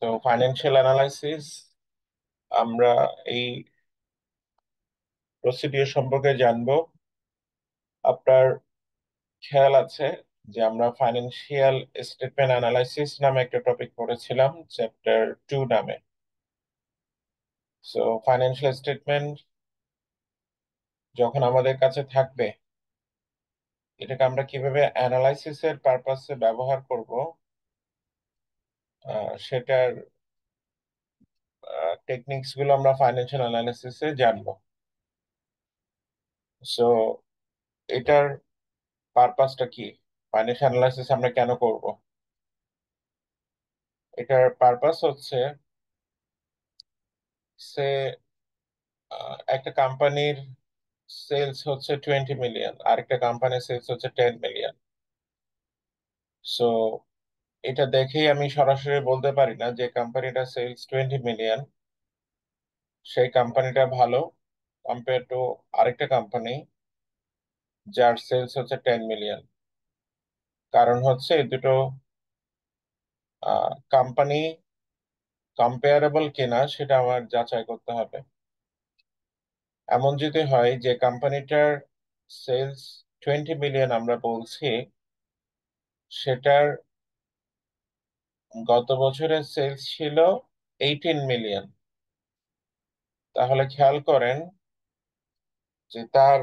তো financial analysis আমরা এই প্রসিডিওর সম্পর্কে জানবো। আপনার খেয়াল আছে যে আমরা ফাইন্যান্সিয়াল স্টেটমেন্ট অ্যানালাইসিস নামে একটা টপিক পড়েছিলাম চ্যাপ্টার 2 নামে। সো ফাইন্যান্সিয়াল স্টেটমেন্ট যখন আমাদের কাছে থাকবে, এটাকে আমরা কিভাবে অ্যানালাইসিসের পারপাসে ব্যবহার করব, সেটার টেকনিক্স গুলো আমরা ফাইন্যান্সিয়াল অ্যানালাইসিসে জানবো। সো এটার পারপাসটা কি, ফাইন্যান্সিয়াল অ্যানালাইসিস আমরা কেন করব? এটার পারপাস হচ্ছে সে একটা কোম্পানির সেলস হচ্ছে 20 মিলিয়ন, আরেকটা কোম্পানির সেলস হচ্ছে 10 মিলিয়ন। সো এটা দেখেই আমি সরাসরি বলতে পারি না যে কোম্পানিটা সেলস 20 মিলিয়ন সেই কোম্পানিটা ভালো কম্পেয়ার টু আরেকটা কোম্পানি যার সেলস হচ্ছে 10 মিলিয়ন। কারণ হচ্ছে এই দুটো কোম্পানি কম্পেয়ারেবল কিনা সেটা আমার যাচাই করতে হবে। এমন যদি হয় যে কোম্পানিটার সেলস 20 মিলিয়ন আমরা বলছি, সেটার গত বছরের সেলস ছিল 18 মিলিয়ন, তাহলে খেয়াল করেন যে তার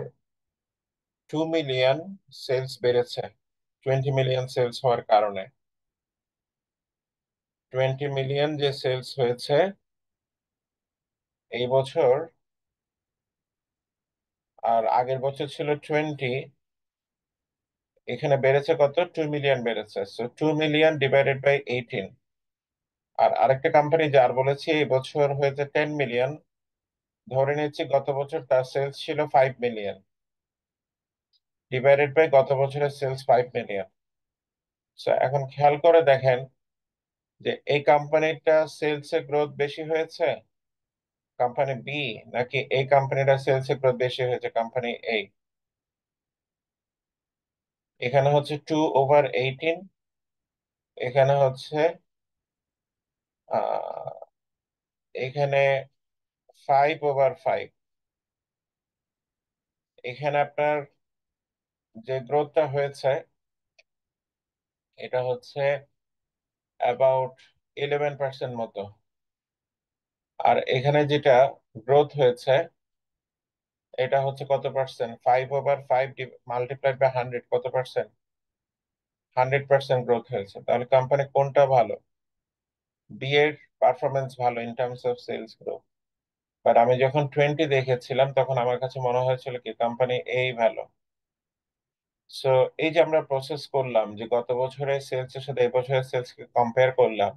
2 মিলিয়ন সেলস বেড়েছে 20 মিলিয়ন সেলস হওয়ার কারণে। 20 মিলিয়ন যে সেলস হয়েছে এই বছর, আর আগের বছর ছিল 20, এখানে বেড়েছে কত? 2 মিলিয়ন বেড়েছে। So 2 million divided by 18। আর আরেকটা কোম্পানি যার বলেছি এই বছর হয়েছে 10 মিলিয়ন, ধরে নিচ্ছি গত বছর তার সেলস ছিল 5 মিলিয়ন, ডিভাইডেড বাই গত বছরের সেলস 5 মিলিয়ন। এখন খেয়াল করে দেখেন যে এই কোম্পানিটা সেলস এর গ্রোথ বেশি হয়েছে কোম্পানি বি, নাকি এই কোম্পানিটা সেলস এর গ্রোথ বেশি হয়েছে কোম্পানি এ? এখানে হচ্ছে 2/18, এখানে হচ্ছে আহ এখানে 5/5। এখানে আপনার যে গ্রোথটা হয়েছে এটা হচ্ছে অ্যাবাউট 11% মতো। আর এখানে যেটা গ্রোথ হয়েছে এটা হচ্ছে কত পার্সেন্ট? 5/5 মাল্টিপ্লাইড বাই 100, কত পার্সেন্ট? 100% গ্রোথ হয়েছে। তাহলে কোম্পানি কোনটা ভালো? বি এর পারফরমেন্স ভালো in terms of sales growth. But আমি যখন 20 দেখেছিলাম তখন আমার কাছে মনে হয়েছিল কি কোম্পানি এই ভালো। সো এই যে আমরা প্রসেস করলাম যে গত বছরের সেলস এর সাথে এই বছরের সেলস কে কম্পেয়ার করলাম,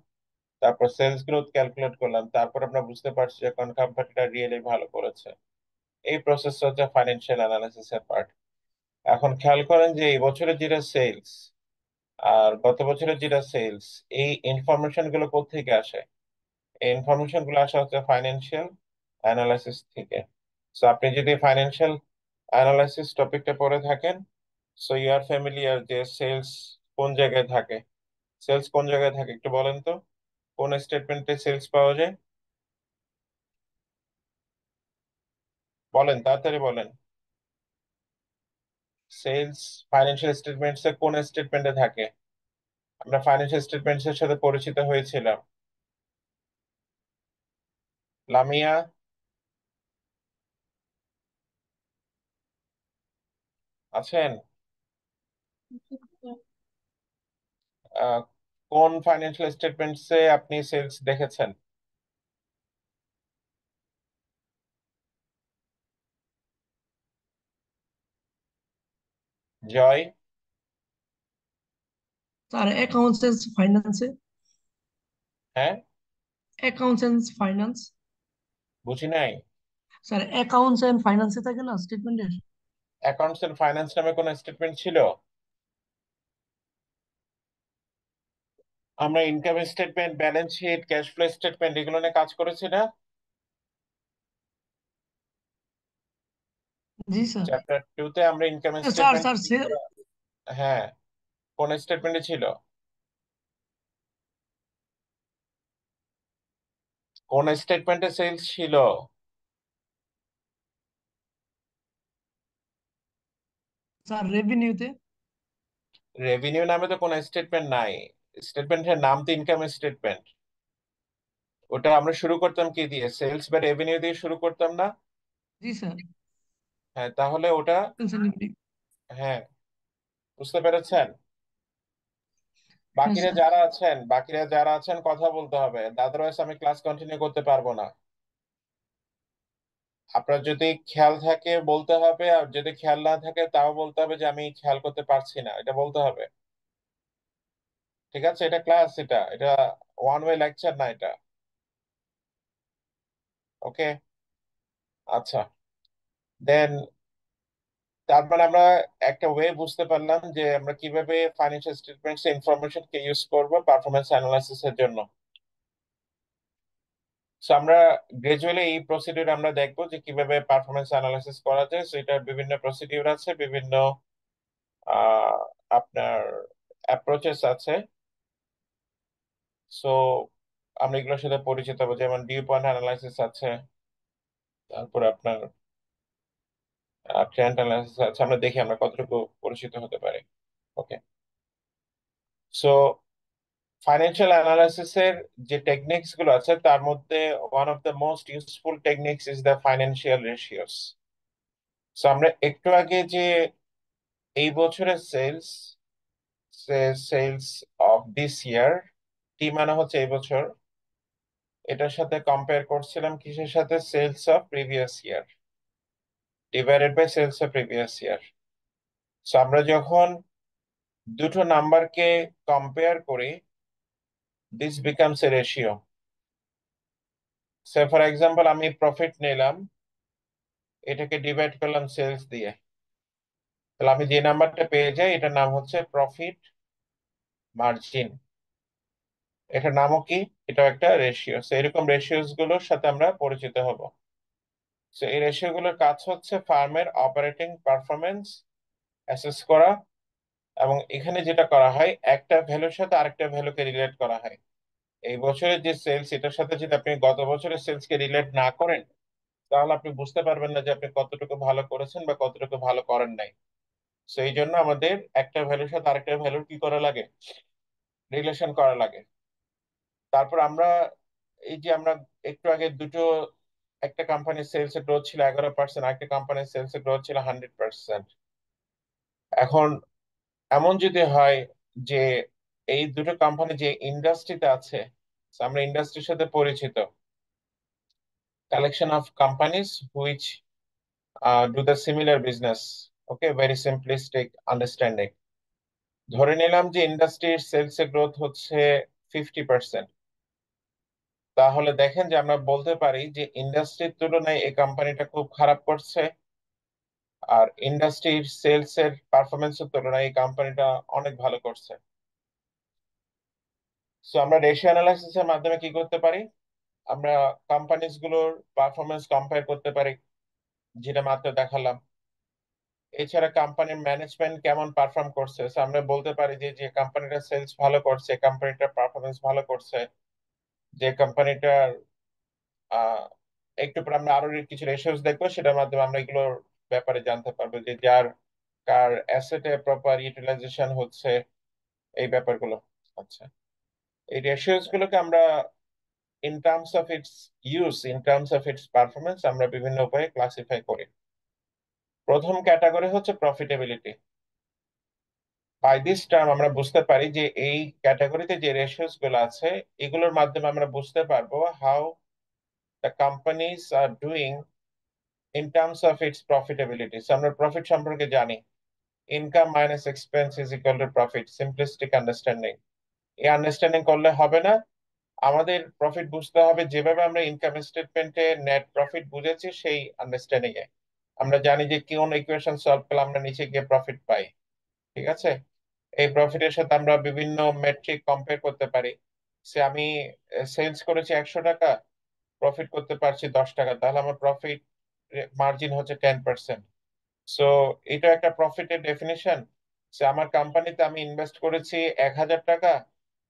তারপর সেলস গ্রোথ ক্যালকুলেট করলাম, তারপর আমরা বুঝতে পারছি যে কোন কোম্পানিটা রিয়েলি ভালো করেছে। এই প্রসেসটা হচ্ছে ফাইন্যান্সিয়াল অ্যানালিসিস এর পার্ট। এখন খেয়াল করেন যে এই বছরের যেটা সেলস আর গত বছরের যেটা সেলস, এই ইনফরমেশন গুলো কোত্থেকে আসে? এই ইনফরমেশন গুলো আসা হচ্ছে ফাইন্যান্সিয়াল অ্যানালাইসিস থেকে। সো আপনি যদি ফাইন্যান্সিয়াল অ্যানালাইসিস টপিকটা পড়ে থাকেন, সো ইউ আর ফ্যামিলিয়ার যে সেলস কোন জায়গায় থাকে। সেলস কোন জায়গায় থাকে একটু বলেন তো, কোন স্টেটমেন্টে সেলস পাওয়া যায়? বলেন, তাড়াতাড়ি বলেন। সেলস ফাইন্যান্সিয়াল স্টেটমেন্টস এর কোন স্টেটমেন্টে থাকে? আমরা ফাইন্যান্সিয়াল স্টেটমেন্টস এর সাথে পরিচিত হয়েছিলাম। লামিয়া আছেন? আহ, কোন ফাইন্যান্সিয়াল স্টেটমেন্টস এ আপনি সেলস দেখেছেন? জয়? স্যার অ্যাকাউন্টস এন্ড ফাইন্যান্সে। হ্যাঁ, অ্যাকাউন্টস এন্ড ফাইন্যান্স। বুঝি নাই। স্যার অ্যাকাউন্টস এন্ড ফাইন্যান্সে থাকে না স্টেটমেন্টের। অ্যাকাউন্টস এন্ড ফাইন্যান্স নামে কোন স্টেটমেন্ট ছিল? আমরা income statement, balance sheet, cash flow statement এগুলো নিয়ে কাজ করেছি না জি স্যার। চ্যাপ্টার 2 তে? আমরা ইনকাম স্যার স্টেটমেন্ট। স্যার হ্যাঁ, কোন স্টেটমেন্টে ছিল? কোন স্টেটমেন্টে সেলস ছিল? স্যার রেভিনিউতে। রেভিনিউ নামে তো কোনো স্টেটমেন্ট নাই। স্টেটমেন্টের নাম তো ইনকাম স্টেটমেন্ট। ওটা আমরা শুরু করতাম কি দিয়ে? সেলস বা রেভিনিউ দিয়ে শুরু করতাম না? জি স্যার। হ্যাঁ, তাহলে ওটা, হ্যাঁ, বুঝতে পেরেছেন? হ্যাঁ বাকিরা স্যার। যারা আছেন, বাকিরা যারা আছেন কথা বলতে হবে, আদারওয়াইজ আমি ক্লাস কন্টিনিউ করতে পারবো না। আপনার যদি খেয়াল থাকে বলতে হবে, আর যদি খেয়াল না থাকে তাও বলতে হবে যে আমি খেয়াল করতে পারছি না, এটা বলতে হবে। ঠিক আছে? এটা ক্লাস, এটা এটা ওয়ান ওয়ে লেকচার না এটা। ওকে, আচ্ছা। দেন তার মানে আমরা একটা ওয়ে বুঝতে পারলাম যে আমরা কিভাবে ফাইন্যান্সিয়াল স্টেটমেন্টস ইনফরমেশন কে ইউজ করব পারফরমেন্স অ্যানালাইসিস এর জন্য। সো আমরা গ্রাজুয়ালি এই প্রসিডিউর আমরা দেখবো যে কিভাবে পারফরমেন্স অ্যানালাইসিস করা যায়। সো এটার বিভিন্ন প্রসিডিউর আছে, বিভিন্ন আহ, আপনার অ্যাপ্রোচেস আছে। সো আমরা এগুলোর সাথে পরিচিত হবো, যেমন ডিউ পয়েন্ট অ্যানালাইসিস আছে, তারপর আপনার ট্রেন্ড অ্যানালাইসিস আছে। আমরা দেখি আমরা কতটুকু পরিচিত হতে পারি। ওকে, সো ফাইন্যান্সিয়াল অ্যানালাইসিস এর যে টেকনিক্স গুলো আছে তার মধ্যে one of the most useful techniques is the financial ratios. So আমরা একটু আগে যে এই বছরের sales, sales of this year, টি মানে হচ্ছে এই বছর, এটার সাথে কম্পেয়ার করছিলাম কিসের সাথে? Sales of previous year divided by sales of previous year. So আমরা যখন দুটো নাম্বারকে কম্পেয়ার করি, this becomes a ratio. Say for example আমি প্রফিট নিলাম, এটাকে ডিভাইড করলাম সেলস দিয়ে, তাহলে আমি যে নাম্বারটা পেয়ে যাই এটার নাম হচ্ছে প্রফিট মার্জিন। এটার নামও কি? এটাও একটা রেশিও। এরকম রেশিওস গুলোর সাথে আমরা পরিচিত হব। এই রেশিও গুলোর কাজ হচ্ছে ফার্মের অপারেটিং পারফরমেন্স অ্যাসেস করা, এবং এখানে যেটা করা হয় একটা ভ্যালুর সাথে আরেকটা ভ্যালুকে রিলেট করা হয়। এই বছরের যে সেলস, এটার সাথে যদি আপনি গত বছরের সেলস কে রিলেট না করেন, তাহলে আপনি বুঝতে পারবেন না যে আপনি কতটুকু ভালো করেছেন বা কতটুকু ভালো করেন নাই। এই জন্য আমাদের একটা ভ্যালুর সাথে আরেকটা ভ্যালুর কি করা লাগে? রিলেশন করা লাগে। তারপর আমরা এই যে আমরা একটু আগে দুটো, একটা কোম্পানির সেলস এর গ্রোথ ছিল 11%, আরেকটা কোম্পানির সেলস এর গ্রোথ ছিল 100%। এখন এমন যদি হয় যে এই দুটো কোম্পানি যে ইন্ডাস্ট্রিতে আছে, so আমরা ইন্ডাস্ট্রির সাথে পরিচিত, collection of companies which do the similar business. Okay, very simplistic understanding. ধরে নিলাম যে ইন্ডাস্ট্রির সেলস এর গ্রোথ হচ্ছে 50%। তাহলে দেখেন যে আমরা বলতে পারি যে ইন্ডাস্ট্রির তুলনায় এই কোম্পানিটা খুব খারাপ করছে, আর ইন্ডাস্ট্রির সেলস এর পারফরমেন্সের তুলনায় এই কোম্পানিটা অনেক ভালো করছে। সো আমরা রেশিও অ্যানালাইসিস এর মাধ্যমে কি করতে পারি? আমরা কোম্পানিজ গুলোর পারফরমেন্স কম্পেয়ার করতে পারি, যেটা মাত্র দেখালাম। এছাড়া কোম্পানির ম্যানেজমেন্ট কেমন পারফর্ম করছে, So আমরা বলতে পারি যে যে কোম্পানিটা সেলস ভালো করছে, কোম্পানিটার পারফরমেন্স ভালো করছে। যে কোম্পানিটার আহ একটু পরে আমরা আরো কিছু রেশিওস দেখবো, সেটার মাধ্যমে আমরা এগুলোর ব্যাপারে জানতে পারবো যে যার কার অ্যাসেটে প্রপার ইউটিলাইজেশন হচ্ছে, এই ব্যাপারগুলো। আচ্ছা, এই রেশিওস গুলোকে আমরা in terms of its use, in terms of its performance আমরা বিভিন্ন উপায়ে ক্লাসিফাই করি। প্রথম ক্যাটাগরি হচ্ছে প্রফিটেবিলিটি। বাই দিস টার্ম আমরা বুঝতে পারি যে এই ক্যাটাগরিতে যে রেশিওস গুলো আছে, এগুলোর মাধ্যমে আমরা বুঝতে পারবো how the companies are doing in terms of its profitability. আমরা প্রফিট সম্পর্কে জানি, income minus expense is equal to profit, simplistic understanding. এই আন্ডারস্ট্যান্ডিং করলে হবে না, আমাদের প্রফিট বুঝতে হবে যেভাবে আমরা ইনকাম স্টেটমেন্টে নেট প্রফিট বুঝেছি সেই আন্ডারস্ট্যান্ডিং এ। আমরা জানি যে কোন ইকুয়েশন সলভ করলে আমরা নিচে গিয়ে প্রফিট পাই। ঠিক আছে? এই প্রফিটের সাথে আমরা বিভিন্ন মেট্রিক কম্পেয়ার করতে পারি। সে আমি সেলস করেছি 100 টাকা, প্রফিট করতে পারছি 10 টাকা, তাহলে আমার প্রফিট মার্জিন হচ্ছে 10%। সো এটা একটা প্রফিটের ডেফিনিশন। সে আমার কোম্পানিতে আমি ইনভেস্ট করেছি 1,000 টাকা,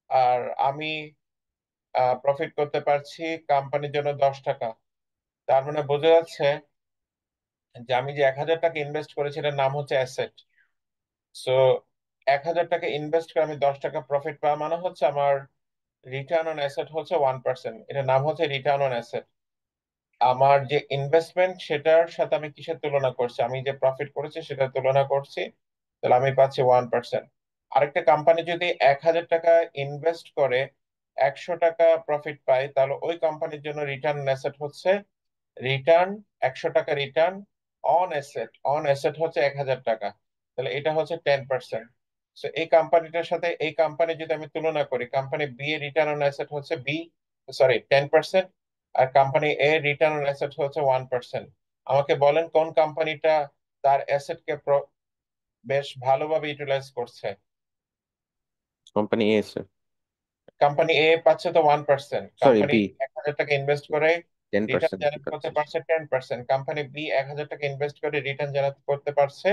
আর আমি প্রফিট করতে পারছি কোম্পানির জন্য 10 টাকা। তার মানে বোঝা যাচ্ছে যে আমি যে 1,000 টাকা ইনভেস্ট করেছি এটার নাম হচ্ছে অ্যাসেট। সো 1,000 টাকা ইনভেস্ট করে আমি 10 টাকা প্রফিট পাওয়া মানে হচ্ছে আমার রিটার্ন অন অ্যাসেট হচ্ছে 1%। এটার নাম হচ্ছে রিটার্ন অন অ্যাসেট। আমার যে ইনভেস্টমেন্ট সেটার সাথে আমি কিসের তুলনা করছি, আমি যে প্রফিট করেছি সেটা তুলনা করছি, তাহলে আমি পাচ্ছি 1%। আরেকটা কোম্পানি যদি 1,000 টাকা ইনভেস্ট করে 100 টাকা প্রফিট পায়, তাহলে ওই কোম্পানির জন্য রিটার্ন অ্যাসেট হচ্ছে রিটার্ন 100 টাকা রিটার্ন অন অ্যাসেট হচ্ছে 1,000 টাকা। তাহলে এটা হচ্ছে 10%। তো এই কোম্পানিটার সাথে এই কোম্পানি যদি আমি তুলনা করি, কোম্পানি বি এর রিটার্ন অন অ্যাসেট হচ্ছে 10%, আর company A return on asset হচ্ছে 1%। আমাকে বলেন কোন কোম্পানিটা তার অ্যাসেটকে বেশ ভালোভাবে ইউটিলাইজ করছে। কোম্পানি এ স্যার। কোম্পানি এ পাচ্ছে তো 1%, সরি, কোম্পানি বি। 1,000 টাকা ইনভেস্ট করে রিটার্ন 10% দিতে জেনারেট করতে পারছে। পারছে 10%, কোম্পানি বি 1,000 টাকা ইনভেস্ট করে রিটার্ন জেনারেট করতে পারছে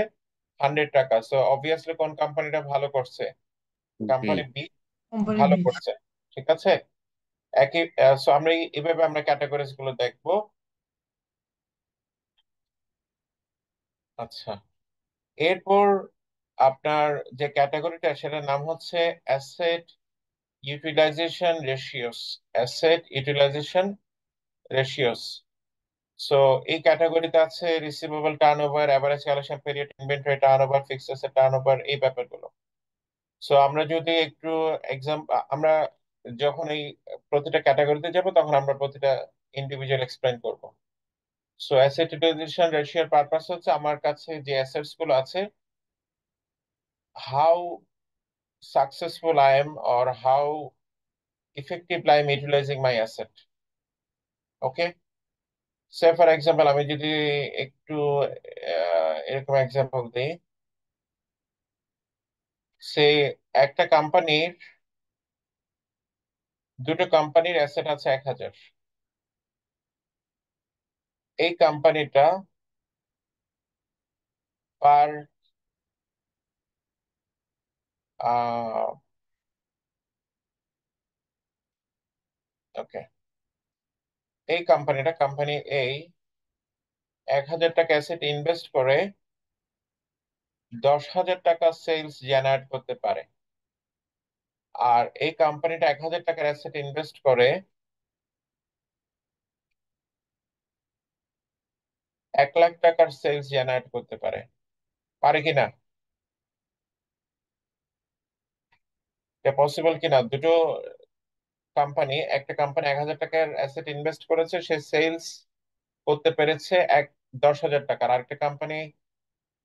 100 টাকা। সো অবভিয়াসলি কোন কোম্পানিটা ভালো করছে? বি। কোম্পানি বি কোম্পানি ভালো বি। করছে। ঠিক আছে। একই সো আমরা এইভাবে আমরা ক্যাটাগরিজ গুলো দেখবো। আচ্ছা, এরপর আপনার যে ক্যাটাগরিটা সেটার নাম হচ্ছে asset utilisation ratios. Asset utilisation ratios. So এই ক্যাটাগরিতে আছে receivable turnover, average collection period, inventory turnover, fixed asset turnover, এই ব্যাপারগুলো। সো আমরা যদি একটু এক্সাম, আমরা যখন এই প্রতিটা ক্যাটাগরিতে যাব তখন আমরা প্রতিটা ইন্ডিভিজুয়াল এক্সপ্লেন করব। সো অ্যাসেট ইউটিলাইজেশন রেশিওর পারপাস হচ্ছে আমার কাছে যে অ্যাসেটস গুলো আছে, how successful I am or how effectively I am utilising my asset. Okay, say for example আমি যদি একটু এরকম এক্সাম্পল দিই। সে একটা কোম্পানির, দুটো কোম্পানির অ্যাসেট আছে 1,000। এই কোম্পানিটা পার ওকে, এই কোম্পানিটা কোম্পানি এই 1,000 টাকা অ্যাসেট ইনভেস্ট করে 10,000 টাকা সেলস জেনারেট করতে পারে। আর এই কোম্পানিটা 1,000 টাকার অ্যাসেট ইনভেস্ট করে 1,00,000 টাকার সেলস জেনারেট করতে পারে। পারে কিনা? এটা পসিবল কিনা? দুটো কোম্পানি, একটা কোম্পানি 1,000 টাকার অ্যাসেট ইনভেস্ট করেছে, সে সেলস করতে পেরেছে 10,000 টাকার। আরেকটা কোম্পানি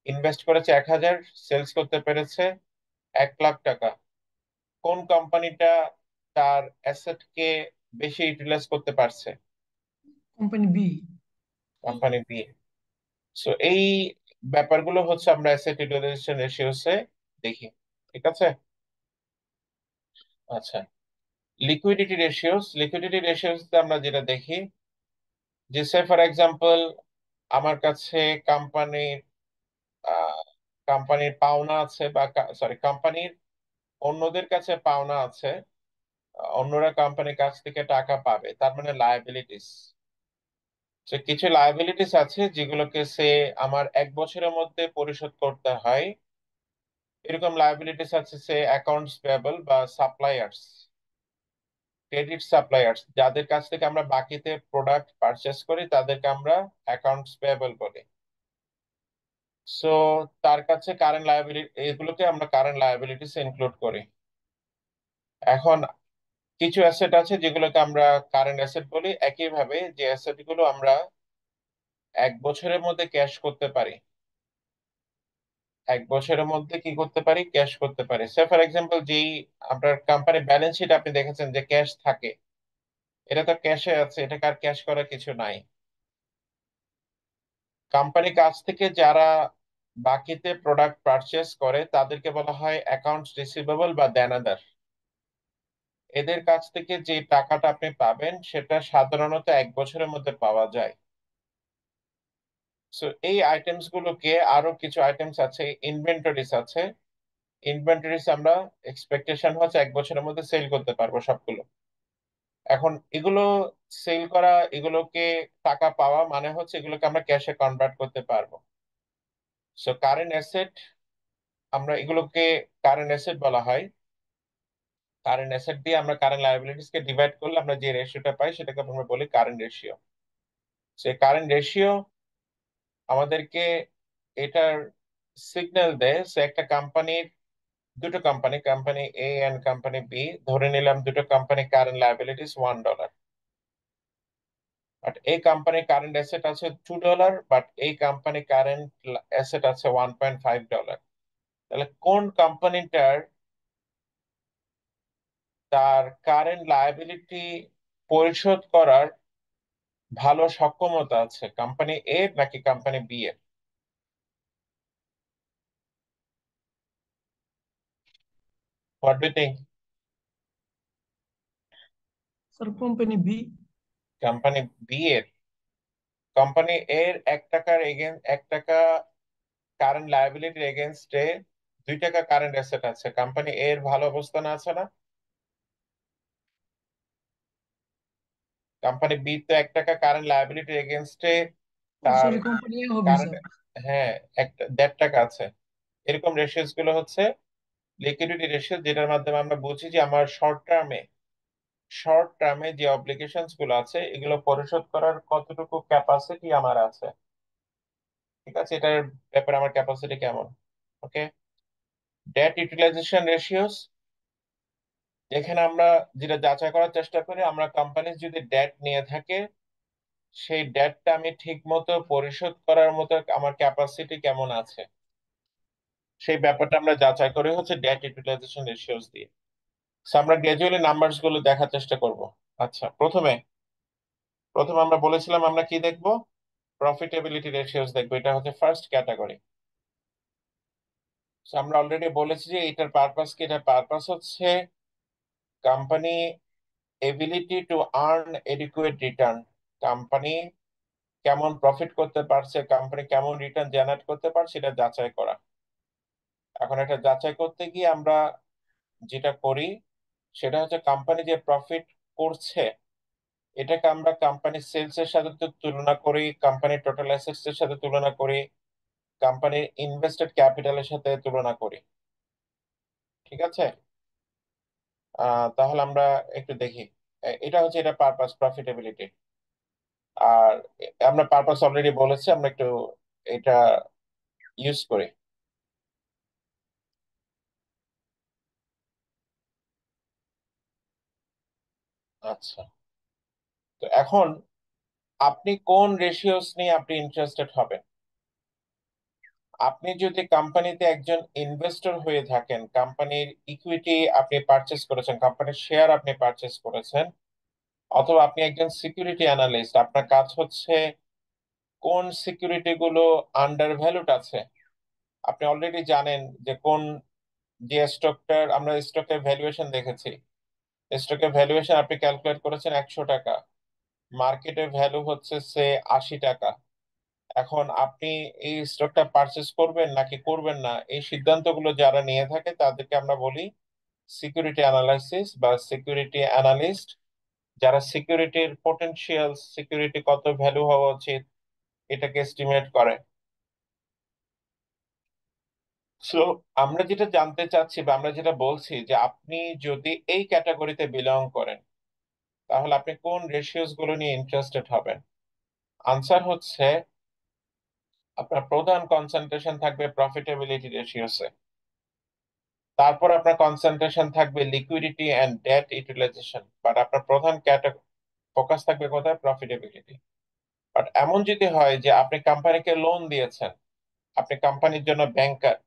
ইনভেস্ট করেছে 1,000, সেলস করতে পেরেছে 1,00,000 টাকা। কোন কোম্পানিটা তার অ্যাসেটকে বেশি ইউটিলাইজ করতে পারছে? Company B. Company B. So এই ব্যাপারগুলো হচ্ছে আমরা অ্যাসেট ইউটিলাইজেশন রেশিওসে দেখি। ঠিক আছে। আচ্ছা, লিকুইডিটি রেশিওস আমরা যেটা দেখি, যে সে ফর এক্সাম্পল আমার কাছে কোম্পানির কোম্পানির পাওনা আছে, বা সরি কোম্পানির অন্যদের কাছে পাওনা আছে, অন্যরা কোম্পানির কাছ থেকে টাকা পাবে, তার মানে লায়াবিলিটিস। তো কিছু লায়াবিলিটিস আছে যেগুলোকে সে আমার 1 বছরের মধ্যে পরিশোধ করতে হয়। এরকম লায়াবিলিটিস আছে সে অ্যাকাউন্টস পেয়েবল বা সাপ্লায়ার্স, ক্রেডিট সাপ্লায়ার্স, যাদের কাছ থেকে আমরা বাকিতে প্রোডাক্ট পারচেস করি তাদেরকে আমরা অ্যাকাউন্টস পেয়েবল বলি। সো তার কাছে কারেন্ট লায়াবিলিটি, এগুলোকে আমরা কারেন্ট লায়াবিলিটিস ইনক্লুড করি। এখন কিছু অ্যাসেট আছে যেগুলোকে আমরা কারেন্ট অ্যাসেট বলি। একইভাবে যে অ্যাসেট গুলো আমরা 1 বছরের মধ্যে ক্যাশ করতে পারি, 1 বছরের মধ্যে কি করতে পারি, ক্যাশ করতে পারি। সে ফর এক্সাম্পল যেই আপনার কোম্পানির ব্যালেন্স শিট আপনি দেখেছেন যে ক্যাশ থাকে, এটা তো ক্যাশে আছে, এটাকে আর ক্যাশ করার কিছু নাই। কোম্পানির কাছ থেকে যারা বাকিতে প্রোডাক্ট পারচেস করে তাদেরকে বলা হয় অ্যাকাউন্টস রিসিভেবল বা দেনাদার। এদের কাছ থেকে যে টাকাটা আপনি পাবেন সেটা সাধারণত 1 বছরের মধ্যে পাওয়া যায়। সো এই আইটেমস গুলোকে, আরো কিছু আইটেমস আছে, ইনভেন্টরিজ আছে। ইনভেন্টরিজ আমরা এক্সপেকটেশন হচ্ছে 1 বছরের মধ্যে সেল করতে পারবো সবগুলো। এখন এগুলো সেল করা, এগুলোকে টাকা পাওয়া মানে হচ্ছে এগুলোকে আমরা ক্যাশে কনভার্ট করতে পারবো। সো কারেন্ট অ্যাসেট, আমরা এগুলোকে কারেন্ট অ্যাসেট বলা হয়। কারেন্ট অ্যাসেট দিয়ে আমরা কারেন্ট লায়াবিলিটিস কে ডিভাইড করলে আমরা যে রেশিওটা পাই সেটাকে আমরা বলি কারেন্ট রেশিও। সেই কারেন্ট রেশিও আমাদেরকে এটার সিগন্যাল দেয়। সো একটা কোম্পানির, দুটো company, company A and company B, ধরে নিলাম দুটো কোম্পানি কারেন্ট লায়াবিলিটিস $1, বাট এই কোম্পানির কারেন্ট অ্যাসেট আছে $2, বাট এই কোম্পানি কারেন্ট অ্যাসেট আছে $1.5। তাহলে কোন কোম্পানিটার তার কারেন্ট লায়াবিলিটি পরিশোধ করার ভালো সক্ষমতা আছে, কোম্পানি এ নাকি কোম্পানি বি এর? What do think? Sir company B. Company B এর। কোম্পানি এর $1 কারেন্ট লায়াবিলিটির এগেনস্টে $2 কারেন্ট অ্যাসেট আছে, কোম্পানি এর ভালো অবস্থানে আছে না? কোম্পানি বি তো $1 কারেন্ট লায়াবিলিটির এগেনস্টে ও তার সরি, কোম্পানি এ হবে কারেন্ট, স্যার। হ্যাঁ, একটা $1.5 আছে। এরকম রেশিওস গুলো হচ্ছে লিকুইডিটি রেশিও, যেটার মাধ্যমে আমরা বুঝি যে আমার শর্ট টার্মে যে অব্লিগেশনস গুলো আছে এগুলো পরিশোধ করার কতটুকু ক্যাপাসিটি আমার আছে। ঠিক আছে, এটার ব্যাপারে আমার ক্যাপাসিটি কেমন। ওকে। ডেট ইউটিলাইজেশন রেশিওস, এখানে আমরা যেটা যাচাই করার চেষ্টা করি, আমরা কোম্পানি যদি ডেট নিয়ে থাকে সেই ডেটটা আমি ঠিক মতো পরিশোধ করার মতো আমার ক্যাপাসিটি কেমন আছে, সেই ব্যাপারটা আমরা যাচাই করি হচ্ছে ডেট ইউটিলাইজেশন রেশিওস দিয়ে। So আমরা গ্রাজুয়ালি নাম্বারস গুলো দেখার চেষ্টা করব। আচ্ছা, প্রথমে প্রথমে আমরা বলেছিলাম আমরা কি দেখব? প্রফিটেবিলিটি রেশিওস দেখবো, এটা হচ্ছে ফার্স্ট ক্যাটাগরি। আমরা অলরেডি বলেছি যে এটার পারপাস কি, এটার পারপাস হচ্ছে company ability to earn adequate return, company কেমন প্রফিট করতে পারছে, কোম্পানি কেমন রিটার্ন জেনারেট করতে পারছে, এটা যাচাই করা। এখন এটা যাচাই করতে গিয়ে আমরা যেটা করি সেটা হচ্ছে কোম্পানি যে প্রফিট করছে এটাকে আমরা কোম্পানির সেলস এর সাথে তুলনা করি, কোম্পানির টোটাল অ্যাসেটস এর সাথে তুলনা করি, কোম্পানির ইনভেস্টেড ক্যাপিটালের সাথে তুলনা করি। ঠিক আছে? তাহলে আমরা একটু দেখি। এটা হচ্ছে এটা পারপাস প্রফিটেবিলিটি। আর আমরা পারপাস অলরেডি বলেছি, আমরা একটু এটা ইউজ করি। আচ্ছা, তো এখন আপনি কোন রেশিওস নিয়ে আপনি ইন্টারেস্টেড হবেন? আপনি যদি কোম্পানিতে একজন ইনভেস্টর হয়ে থাকেন, কোম্পানির ইকুইটি আপনি পারচেস করেছেন, কোম্পানির শেয়ার আপনি পারচেস করেছেন, অথবা আপনি একজন সিকিউরিটি অ্যানালিস্ট, আপনার কাজ হচ্ছে কোন সিকিউরিটি গুলো আন্ডার ভ্যালুড আছে। আপনি অলরেডি জানেন যে কোন, যে স্টকটার, আমরা স্টকের ভ্যালুয়েশন দেখেছি, স্টকের ভ্যালুয়েশন আপনি ক্যালকুলেট করেছেন $100, মার্কেটের ভ্যালু হচ্ছে সে $80। এখন আপনি এই স্টকটা পারচেস করবেন নাকি করবেন না, এই সিদ্ধান্তগুলো যারা নিয়ে থাকে তাদেরকে আমরা বলি সিকিউরিটি অ্যানালাইসিস বা সিকিউরিটি অ্যানালিস্ট, যারা সিকিউরিটির পটেনশিয়াল, সিকিউরিটি কত ভ্যালু হওয়া উচিত এটাকে এস্টিমেট করে। সো আমরা যেটা জানতে চাচ্ছি বা আমরা যেটা বলছি যে আপনি যদি এই ক্যাটাগরিতে বিলং করেন তাহলে আপনি কোন রেশিওস গুলো নিয়ে ইন্টারেস্টেড হবেন? আনসার হচ্ছে আপনার প্রধান কনসেন্ট্রেশন থাকবে প্রফিটেবিলিটি রেশিওসে, তারপর আপনার কনসেন্ট্রেশন থাকবে liquidity and debt utilisation, but আপনার প্রধান ফোকাস থাকবে কোথায়? প্রফিটেবিলিটি। বাট এমন যদি হয় যে আপনি কোম্পানিকে লোন দিয়েছেন, আপনি কোম্পানির জন্য ব্যাংকার,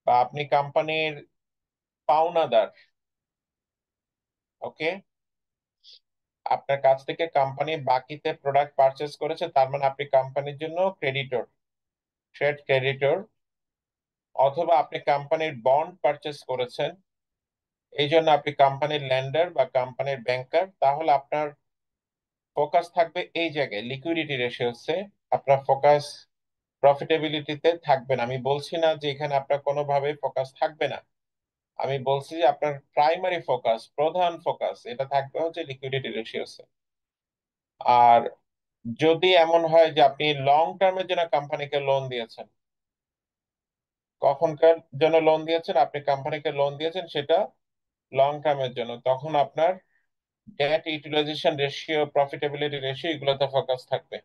বা আপনি কোম্পানির পাওনাদার, ওকে, আপনার কাছ থেকে কোম্পানি বাকিতে প্রোডাক্ট পারচেস করেছে, তার মানে আপনি কোম্পানির জন্য ক্রেডিটর, ট্রেড ক্রেডিটর, অথবা আপনি কোম্পানির বন্ড পারচেস করেছেন এই জন্য আপনি কোম্পানির ল্যান্ডার বা কোম্পানির ব্যাংকার, তাহলে আপনার ফোকাস থাকবে এই জায়গায় লিকুইডিটি রেশিওসে, আপনার ফোকাস প্রফিটেবিলিটিতে থাকবে না। আমি বলছি না যে এখানে আপনার কোনোভাবেই ফোকাস থাকবে না, আমি বলছি যে আপনার প্রাইমারি ফোকাস, প্রধান ফোকাস এটা থাকবে হচ্ছে লিকুইডিটি রেশিওস। আর যদি এমন হয় যে আপনি লং টার্মের জন্য কোম্পানিকে লোন দিয়েছেন, কখনকার জন্য লোন দিয়েছেন, আপনি কোম্পানিকে লোন দিয়েছেন সেটা লং টার্মের জন্য, তখন আপনার debt utilisation ratio, profitability ratio এগুলোতে ফোকাস থাকবে।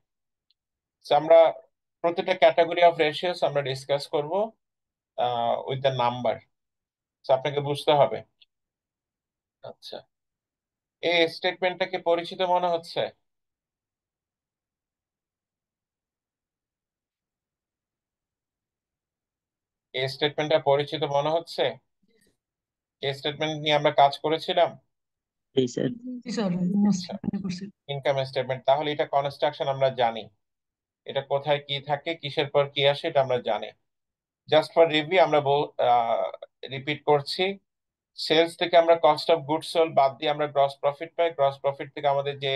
So আমরা প্রতিটা ক্যাটাগরি অফ রেশিওস আমরা ডিসকাস করব উইথ দ্য নাম্বার। আপনাকে বুঝতে হবে। আচ্ছা, এই স্টেটমেন্টটা কি পরিচিত মনে হচ্ছে? এই স্টেটমেন্টটা পরিচিত মনে হচ্ছে? এই স্টেটমেন্ট নিয়ে আমরা কাজ করেছিলাম। জি স্যার। জি স্যার, আচ্ছা, ইনভেস্টমেন্ট করছি। ইনকাম স্টেটমেন্ট, তাহলে এটা কনস্ট্রাকশন আমরা জানি, এটা কোথায় কি থাকে, কিসের পর কি আসে, এটা আমরা জানি। জাস্ট ফর রিভিউ আমরা রিপিট করছি। সেলস থেকে আমরা কস্ট অফ গুডস সোল্ড বাদ দিয়ে আমরা গ্রস প্রফিট পাই। গ্রস প্রফিট থেকে আমাদের যে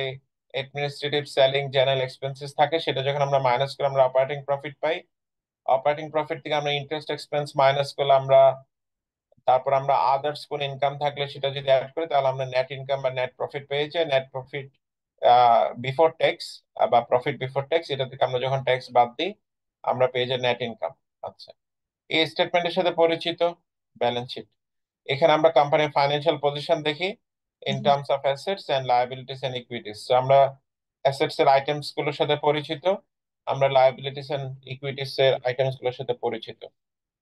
অ্যাডমিনিস্ট্রেটিভ, সেলিং, জেনারেল এক্সপেন্সেস থাকে সেটা যখন আমরা মাইনাস করে আমরা অপারেটিং প্রফিট পাই। অপারেটিং প্রফিট থেকে আমরা ইন্টারেস্ট এক্সপেন্স মাইনাস করলে আমরা, তারপর আমরা আদার্স কোন ইনকাম থাকলে সেটা যদি অ্যাড করি তাহলে আমরা নেট ইনকাম বা নেট প্রফিট পেয়ে যাই। নেট প্রফিট বিফোর ট্যাক্স বা প্রফিট বিফোর ট্যাক্স, এটা থেকে আমরা যখন ট্যাক্স বাদ দিই আমরা পেয়ে যাই নেট ইনকাম। আচ্ছা, এই স্টেটমেন্টের সাথে পরিচিত ব্যালেন্স শিট। এখানে আমরা কোম্পানির ফাইন্যান্সিয়াল পজিশন দেখি in the terms of assets and liabilities and equities. আমরা অ্যাসেটস এর আইটেমস গুলোর সাথে পরিচিত, আমরা লায়াবিলিটিস এন্ড ইকুইটিস এর আইটেমস গুলোর সাথে পরিচিত।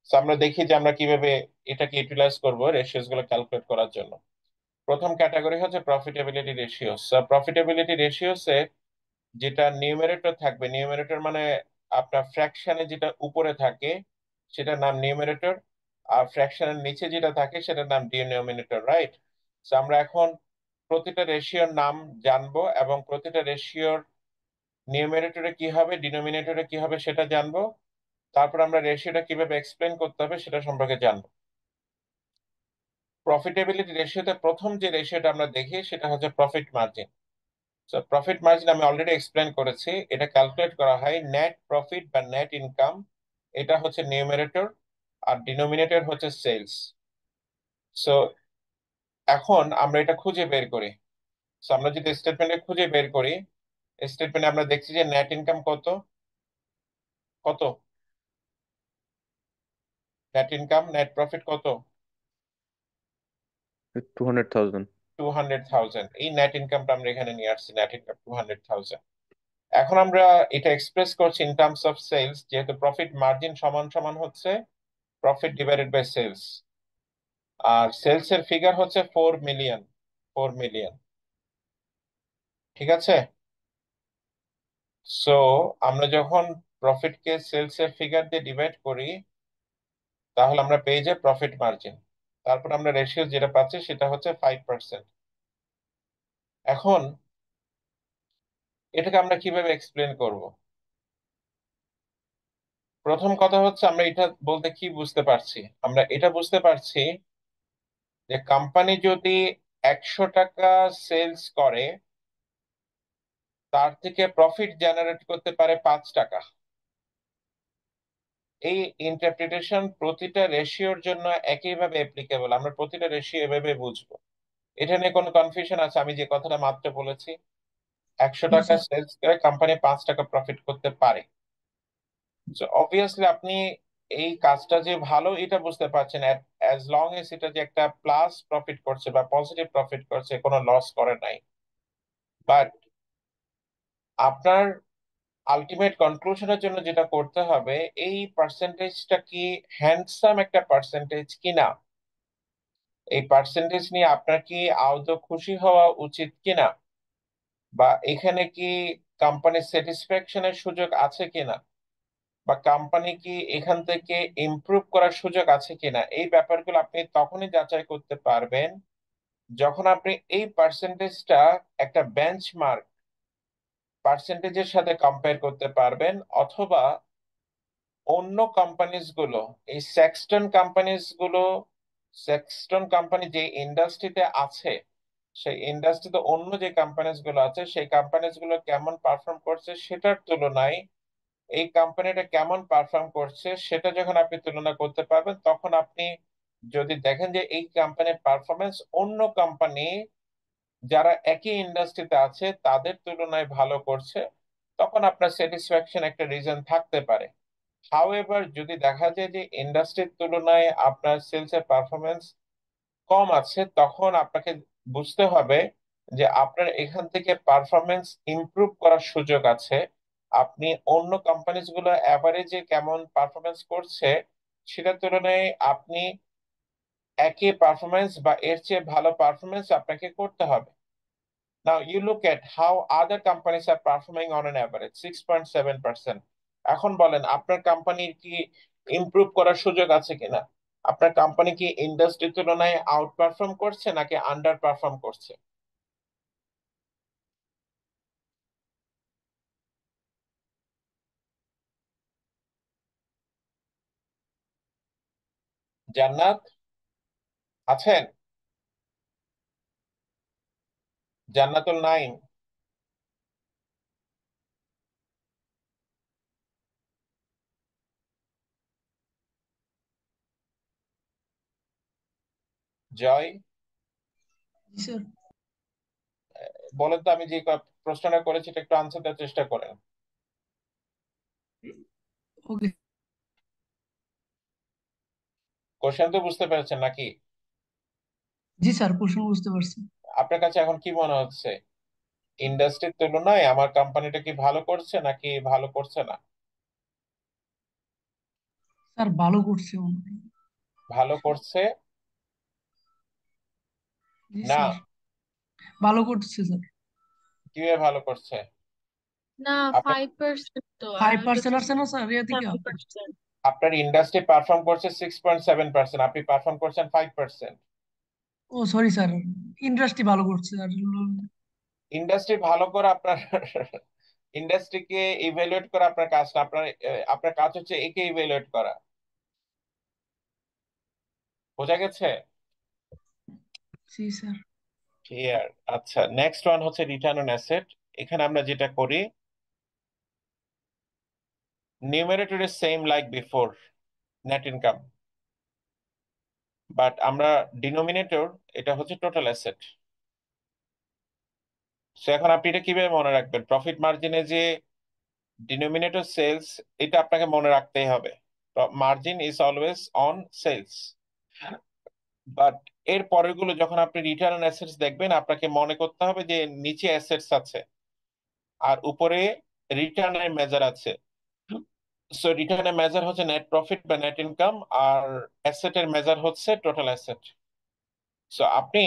So আমরা দেখি যে আমরা কিভাবে এটাকে ইউটিলাইজ করব রেশিওস গুলো ক্যালকুলেট করার জন্য। প্রথম ক্যাটাগরি হচ্ছে প্রফিটেবিলিটি রেশিওস। প্রফিটেবিলিটি রেশিওস এ যেটা নিউমারেটর থাকবে, নিউমারেটর মানে আপনার ফ্র্যাকশনে যেটা উপরে থাকে সেটার নাম নিউমারেটর, আর ফ্র্যাকশনের নিচে যেটা থাকে সেটার নাম ডিনোমিনেটর, রাইট? আমরা এখন প্রতিটা রেশিওর নাম জানবো এবং প্রতিটা রেশিওর নিউমারেটরে কি হবে, ডিনোমিনেটরে কি হবে সেটা জানবো। তারপর আমরা রেশিওটা কিভাবে এক্সপ্লেন করতে হবে সেটা সম্পর্কে জানবো। প্রফিটেবিলিটি রেশিওতে প্রথম যে রেশিওটা আমরা দেখি সেটা হচ্ছে প্রফিট মার্জিন। প্রফিট মার্জিন আমি অলরেডি এক্সপ্লেন করেছি, এটা ক্যালকুলেট করা হয় নেট প্রফিট বা নেট ইনকাম, এটা হচ্ছে নিউমারেটর, আর ডিনোমিনেটর হচ্ছে সেলস। সো এখন আমরা এটা খুঁজে বের করি। আমরা যদি স্টেটমেন্টে খুঁজে বের করি, স্টেটমেন্টে আমরা দেখছি যে নেট ইনকাম কত, কত নেট ইনকাম, নেট প্রফিট কত, 200,000। 200,000। এই নেট ইনকামটা আমরা এখানে নিয়ে আসছি, নেট ইনকাম 200,000। এখন আমরা এটা এক্সপ্রেস করছি ইন টার্মস অফ সেলস, যেহেতু প্রফিট মার্জিন সমান সমান হচ্ছে প্রফিট ডিভাইডেড বাই সেলস। আর সেলস এর ফিগার হচ্ছে 4 মিলিয়ন, 4 মিলিয়ন। ঠিক আছে? সো আমরা যখন প্রফিটকে সেলস এর ফিগার দিয়ে ডিভাইড করি তাহলে আমরা পেয়ে যাই প্রফিট মার্জিন। তারপর আমরা রেশিও যেটা পাচ্ছি সেটা হচ্ছে 5%। এখন এটাকে আমরা কিভাবে এক্সপ্লেন করব? প্রথম কথা হচ্ছে আমরা এটা বলতে কি বুঝতে পারছি, আমরা এটা বুঝতে পারছি যে কোম্পানি যদি 100 টাকা সেলস করে তার থেকে প্রফিট জেনারেট করতে পারে 5 টাকা। এই ইন্টারপ্রিটেশন প্রতিটা রেশিওর জন্য একইভাবে অ্যাপ্লিকেবল, আমরা প্রতিটা রেশিও এভাবে বুঝবো। এটা নিয়ে কোনো কনফিউশন আছে? আমি যে কথাটা মাত্র বলেছি, একশো না টাকা স্যার। সেলস করে কোম্পানি 5 টাকা প্রফিট করতে পারে। অবভিয়াসলি আপনি এই কাজটা যে ভালো এটা বুঝতে পারছেন, অ্যাজ লং এস এটা যে একটা প্লাস প্রফিট করছে বা পজিটিভ প্রফিট করছে, কোনো লস করে নাই। বাট আপনার আলটিমেট কনক্লুশনের জন্য যেটা করতে হবে, এই পার্সেন্টেজটা কি হ্যান্ডসাম একটা পার্সেন্টেজ কিনা, এই পার্সেন্টেজ নিয়ে আপনার কি আদৌ খুশি হওয়া উচিত কিনা, বা এখানে কি কোম্পানির স্যাটিসফ্যাকশনের সুযোগ আছে কিনা, বা কোম্পানি কি এখান থেকে ইমপ্রুভ করার সুযোগ আছে কিনা, এই ব্যাপারগুলো আপনি তখনই যাচাই করতে পারবেন যখন আপনি এই পার্সেন্টেজটা একটা বেঞ্চমার্ক পার্সেন্টেজের সাথে কম্পেয়ার করতে পারবেন, অথবা অন্য কোম্পানিজ গুলো, এই সেক্সটন কোম্পানি যে ইন্ডাস্ট্রিতে আছে সেই ইন্ডাস্ট্রিতে অন্য যে কোম্পানিজ গুলো আছে সেই কোম্পানিজ গুলো কেমন পারফর্ম করছে সেটার তুলনায় এই কোম্পানিটা কেমন পারফর্ম করছে সেটা যখন আপনি তুলনা করতে পারবেন তখন আপনি যদি দেখেন যে এই কোম্পানির পারফরমেন্স অন্য কোম্পানি যারা একই ইন্ডাস্ট্রিতে আছে তাদের তুলনায় ভালো করছে, তখন আপনার স্যাটিসফ্যাকশন একটা রিজন থাকতে পারে। হাউএভার যদি দেখা যায় যে ইন্ডাস্ট্রির তুলনায় আপনার সেলস এর পারফরমেন্স কম আছে, তখন আপনাকে বুঝতে হবে যে আপনার এখান থেকে পারফরমেন্স ইমপ্রুভ করার সুযোগ আছে। আপনি অন্য কোম্পানিজ গুলো অ্যাভারেজে কেমন পারফরমেন্স করছে সেটার তুলনায় আপনি একই পারফরমেন্স বা এর চেয়ে ভালো পারফরমেন্স আপনাকে করতে হবে। Now you look at how other companies are performing on an average 6.7%. এখন বলেন আপনার কোম্পানির কি ইমপ্রুভ করার সুযোগ আছে কিনা? আপনার কোম্পানি কি ইন্ডাস্ট্রির তুলনায় আউট পারফর্ম করছে নাকি আন্ডার পারফর্ম করছে? জান্নাত আছেন? জান্নাতুল নাইম? জয়? জি স্যার। বলেন তো, আমি যে প্রশ্নটা করেছি এটা একটু আনসার দেওয়ার চেষ্টা করেন। ওকে। কোশ্চেন তো বুঝতে পেরেছেন নাকি? জি স্যার, প্রশ্ন বুঝতে পারছি। আপনার কাছে এখন কি মনে হচ্ছে, ইন্ডাস্ট্রির তুলনায় আমার কোম্পানিটা কি ভালো করছে নাকি ভালো করছে না? স্যার ভালো করছে মনে হয়। ভালো করছে জি না? স্যার, ভালো করছে স্যার। কিভাবে ভালো করছে? না, আপনার 5% তো, আর আমি 5% বলছি আছে না স্যার ইয়া থেকে? 7%। আপনার ইন্ডাস্ট্রি পারফর্ম করছে 6.7%, আপনি পারফর্ম করছেন 5%। ও সরি স্যার, ইন্ডাস্ট্রি ভালো করছে আর ইন্ডাস্ট্রি ভালো করে আপনার ইন্ডাস্ট্রিকে ইভ্যালুয়েট করা আপনার কাজ না। আপনার কাজ হচ্ছে একে ইভ্যালুয়েট করা। বোঝা গেছে? জি স্যার। ক্লিয়ার? আচ্ছা, নেক্সট ওয়ান হচ্ছে রিটার্ন অন অ্যাসেট। এখানে আমরা যেটা করি, numerator is same like before, net income, but আমরা ডিনোমিনেটর, এটা হচ্ছে টোটাল অ্যাসেট। সো এখন আপনি এটা কিভাবে মনে রাখবেন? প্রফিট মার্জিনে যে ডিনোমিনেটর সেলস, এটা আপনাকে মনে রাখতেই হবে। Margin is always on sales. But এর পরের গুলো যখন আপনি রিটার্ন অন অ্যাসেটস দেখবেন, আপনাকে মনে করতে হবে যে নিচে অ্যাসেটস আছে আর উপরে রিটার্নের মেজার আছে। সো রিটার্নের মেজার হচ্ছে নেট প্রফিট বা নেট ইনকাম, আর অ্যাসেটের মেজার হচ্ছে টোটাল অ্যাসেট। সো আপনি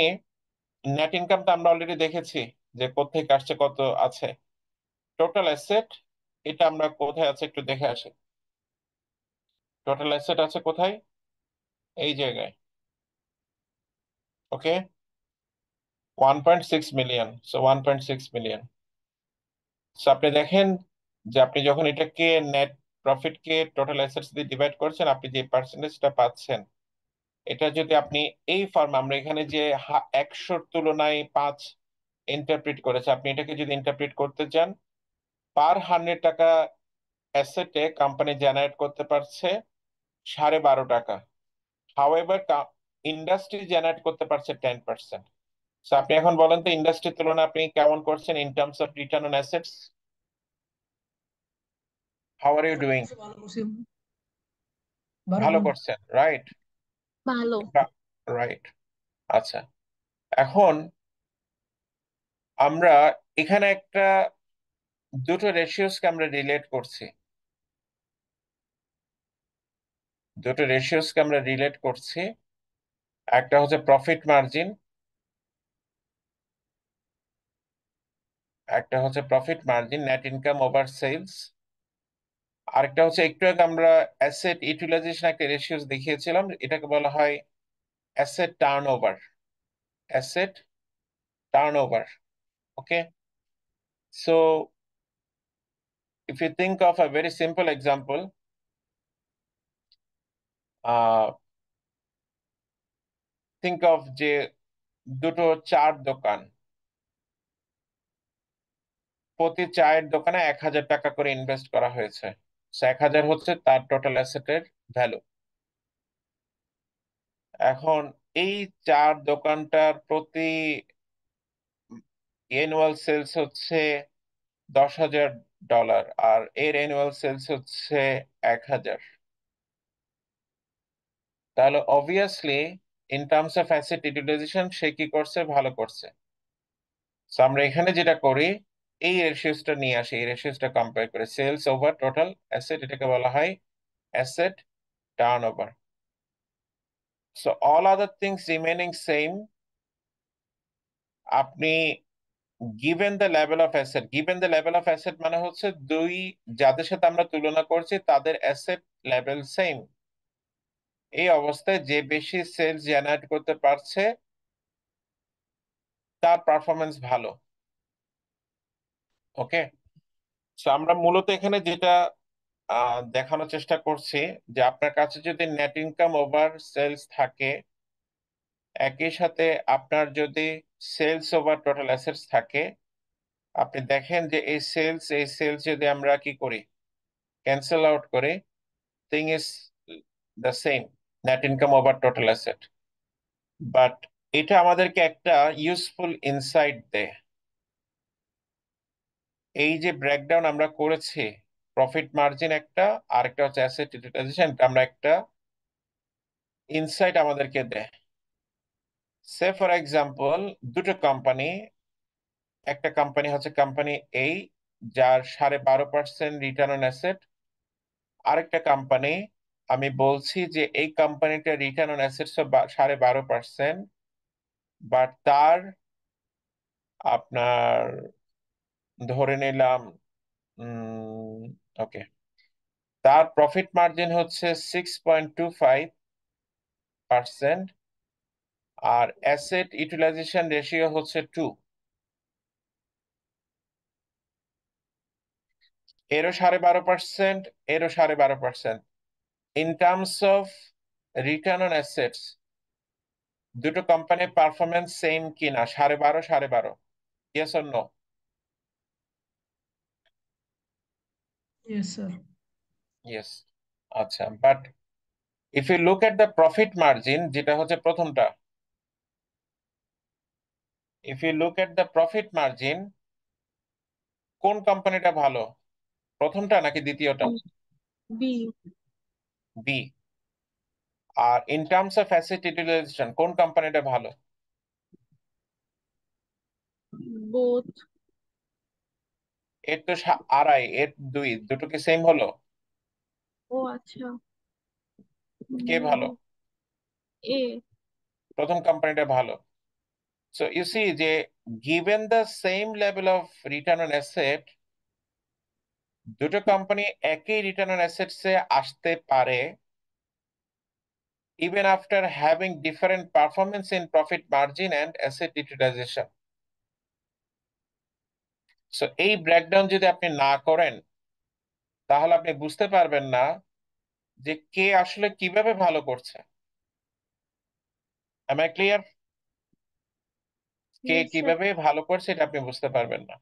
নেট ইনকামটা আমরা অলরেডি দেখেছি যে কোত্থেকে আসছে, কত আছে। টোটাল অ্যাসেট এটা আমরা কোথায় আছে একটু দেখে আসি। টোটাল অ্যাসেট আছে কোথায়? এই জায়গায়। ওকে, 1.6 মিলিয়ন। So 1.6 million. সো আপনি দেখেন যে আপনি যখন এটাকে নেট প্রফিটকে টোটাল অ্যাসেটস দিয়ে ডিভাইড করছেন, আপনি যে পার্সেন্টেজটা পাচ্ছেন, এটা যদি আপনি এই ফর্ম, আমরা এখানে যে 100-র তুলনায় 5 ইন্টারপ্রিট করেছে, আপনি এটাকে যদি ইন্টারপ্রিট করতে চান, পার 100 টাকা অ্যাসেটে কোম্পানি জেনারেট করতে পারছে 12.5 টাকা। হাউএভার ইন্ডাস্ট্রি জেনারেট করতে পারছে 10%। তো আপনি এখন বলেন তো, ইন্ডাস্ট্রির তুলনায় আপনি কেমন করছেন in terms of return on assets? How are you sir doing? অবশ্যই ভালো করছে। ভালো ভালো ভালো। করছেন, রাইট? ভালো। রাইট। আচ্ছা, এখন আমরা এখানে দুটো রেশিওসকে আমরা রিলেট করছি। একটা হচ্ছে profit margin, net income over sales. আরেকটা হচ্ছে একটু আগে আমরা অ্যাসেট ইউটিলাইজেশন একটা রেশিওস দেখিয়েছিলাম, এটাকে বলা হয় asset turnover. Asset turnover. Okay, so if you think of a very simple example, think of যে দুটো চার দোকান, প্রতি চায়ের দোকানে 1,000 টাকা করে ইনভেস্ট করা হয়েছে। 1,000 হচ্ছে তার টোটাল অ্যাসেটের ভ্যালু। এখন এই চার দোকানটার প্রতি অ্যানুয়াল সেলস হচ্ছে $10,000 আর এর অ্যানুয়াল সেলস হচ্ছে 1,000। তাহলে obviously in terms of asset utilization সে কি করছে, ভালো করছে। তো আমরা এখানে যেটা করি, এই রেশিওসটা নিয়ে আসি, এই রেশিওসটা কম্পেয়ার করে সেলস ওভার টোটাল অ্যাসেট, এটাকে বলা হয় asset turnover. So all other things remaining same, আপনি given the level of asset, given the level of asset মানে হচ্ছে দুই যাদের সাথে আমরা তুলনা করছি তাদের অ্যাসেট লেভেল সেম, এই অবস্থায় যে বেশি সেলস জেনারেট করতে পারছে তার পারফরমেন্স ভালো। ওকে, সো আমরা মূলত এখানে যেটা দেখানোর চেষ্টা করছি যে আপনার কাছে যদি নেট ইনকাম ওভার সেলস থাকে, একই সাথে আপনার যদি সেলস ওভার টোটাল অ্যাসেটস থাকে, আপনি দেখেন যে এই সেলস যদি আমরা কি করি, ক্যান্সেল আউট করি, thing is the same, net income over total asset. But এটা আমাদেরকে একটা ইউজফুল ইনসাইট দেয়। এই যে ব্রেকডাউন আমরা করেছি, প্রফিট মার্জিন একটা, আরেকটা হচ্ছে অ্যাসেট ইউটিলাইজেশন, আমরা একটা ইনসাইট আমাদেরকে দেয়। সে ফর এক্সাম্পল দুটো কোম্পানি, একটা কোম্পানি হচ্ছে কোম্পানি এই যার 12.5% রিটার্ন অন অ্যাসেট, আরেকটা কোম্পানি আমি বলছি যে এই কোম্পানিটা রিটার্ন অন অ্যাসেটস 12.5%, বাট তার আপনার ধরে নিলাম ওকে, তার প্রফিট মার্জিন হচ্ছে 6.25%, আর অ্যাসেট ইউটিলাইজেশন রেশিও হচ্ছে 2, এরও 12.5%, এরও 12.5%। In terms of return on assets দুটো কোম্পানির পারফরমেন্স সেম কিনা, 12.5 12.5, yes or no? Yes sir. Yes. আচ্ছা, but if you look at the profit margin, যেটা হচ্ছে প্রথমটা, if you look at the profit margin, কোন কোম্পানিটা ভালো, প্রথমটা নাকি দ্বিতীয়টা? বি। বি। আর in terms of asset utilization কোন কোম্পানিটা ভালো? বোথ। এর তো আড়াই, এর দুই, দুটো কি সেম হলো? ও আচ্ছা। কে ভালো? এ। প্রথম কোম্পানিটা ভালো। সো ইউ সি যে given the same level of return on asset, দুটো কোম্পানি একই রিটার্ন অন অ্যাসেটসে আসতে পারে even after having different performance in profit margin and asset utilization. So এই ব্রেকডাউন যদি আপনি না করেন তাহলে আপনি বুঝতে পারবেন না যে কে আসলে কিভাবে ভালো করছে। Am I clear? K yes sir. কিভাবে ভালো করছে এটা আপনি বুঝতে পারবেন না।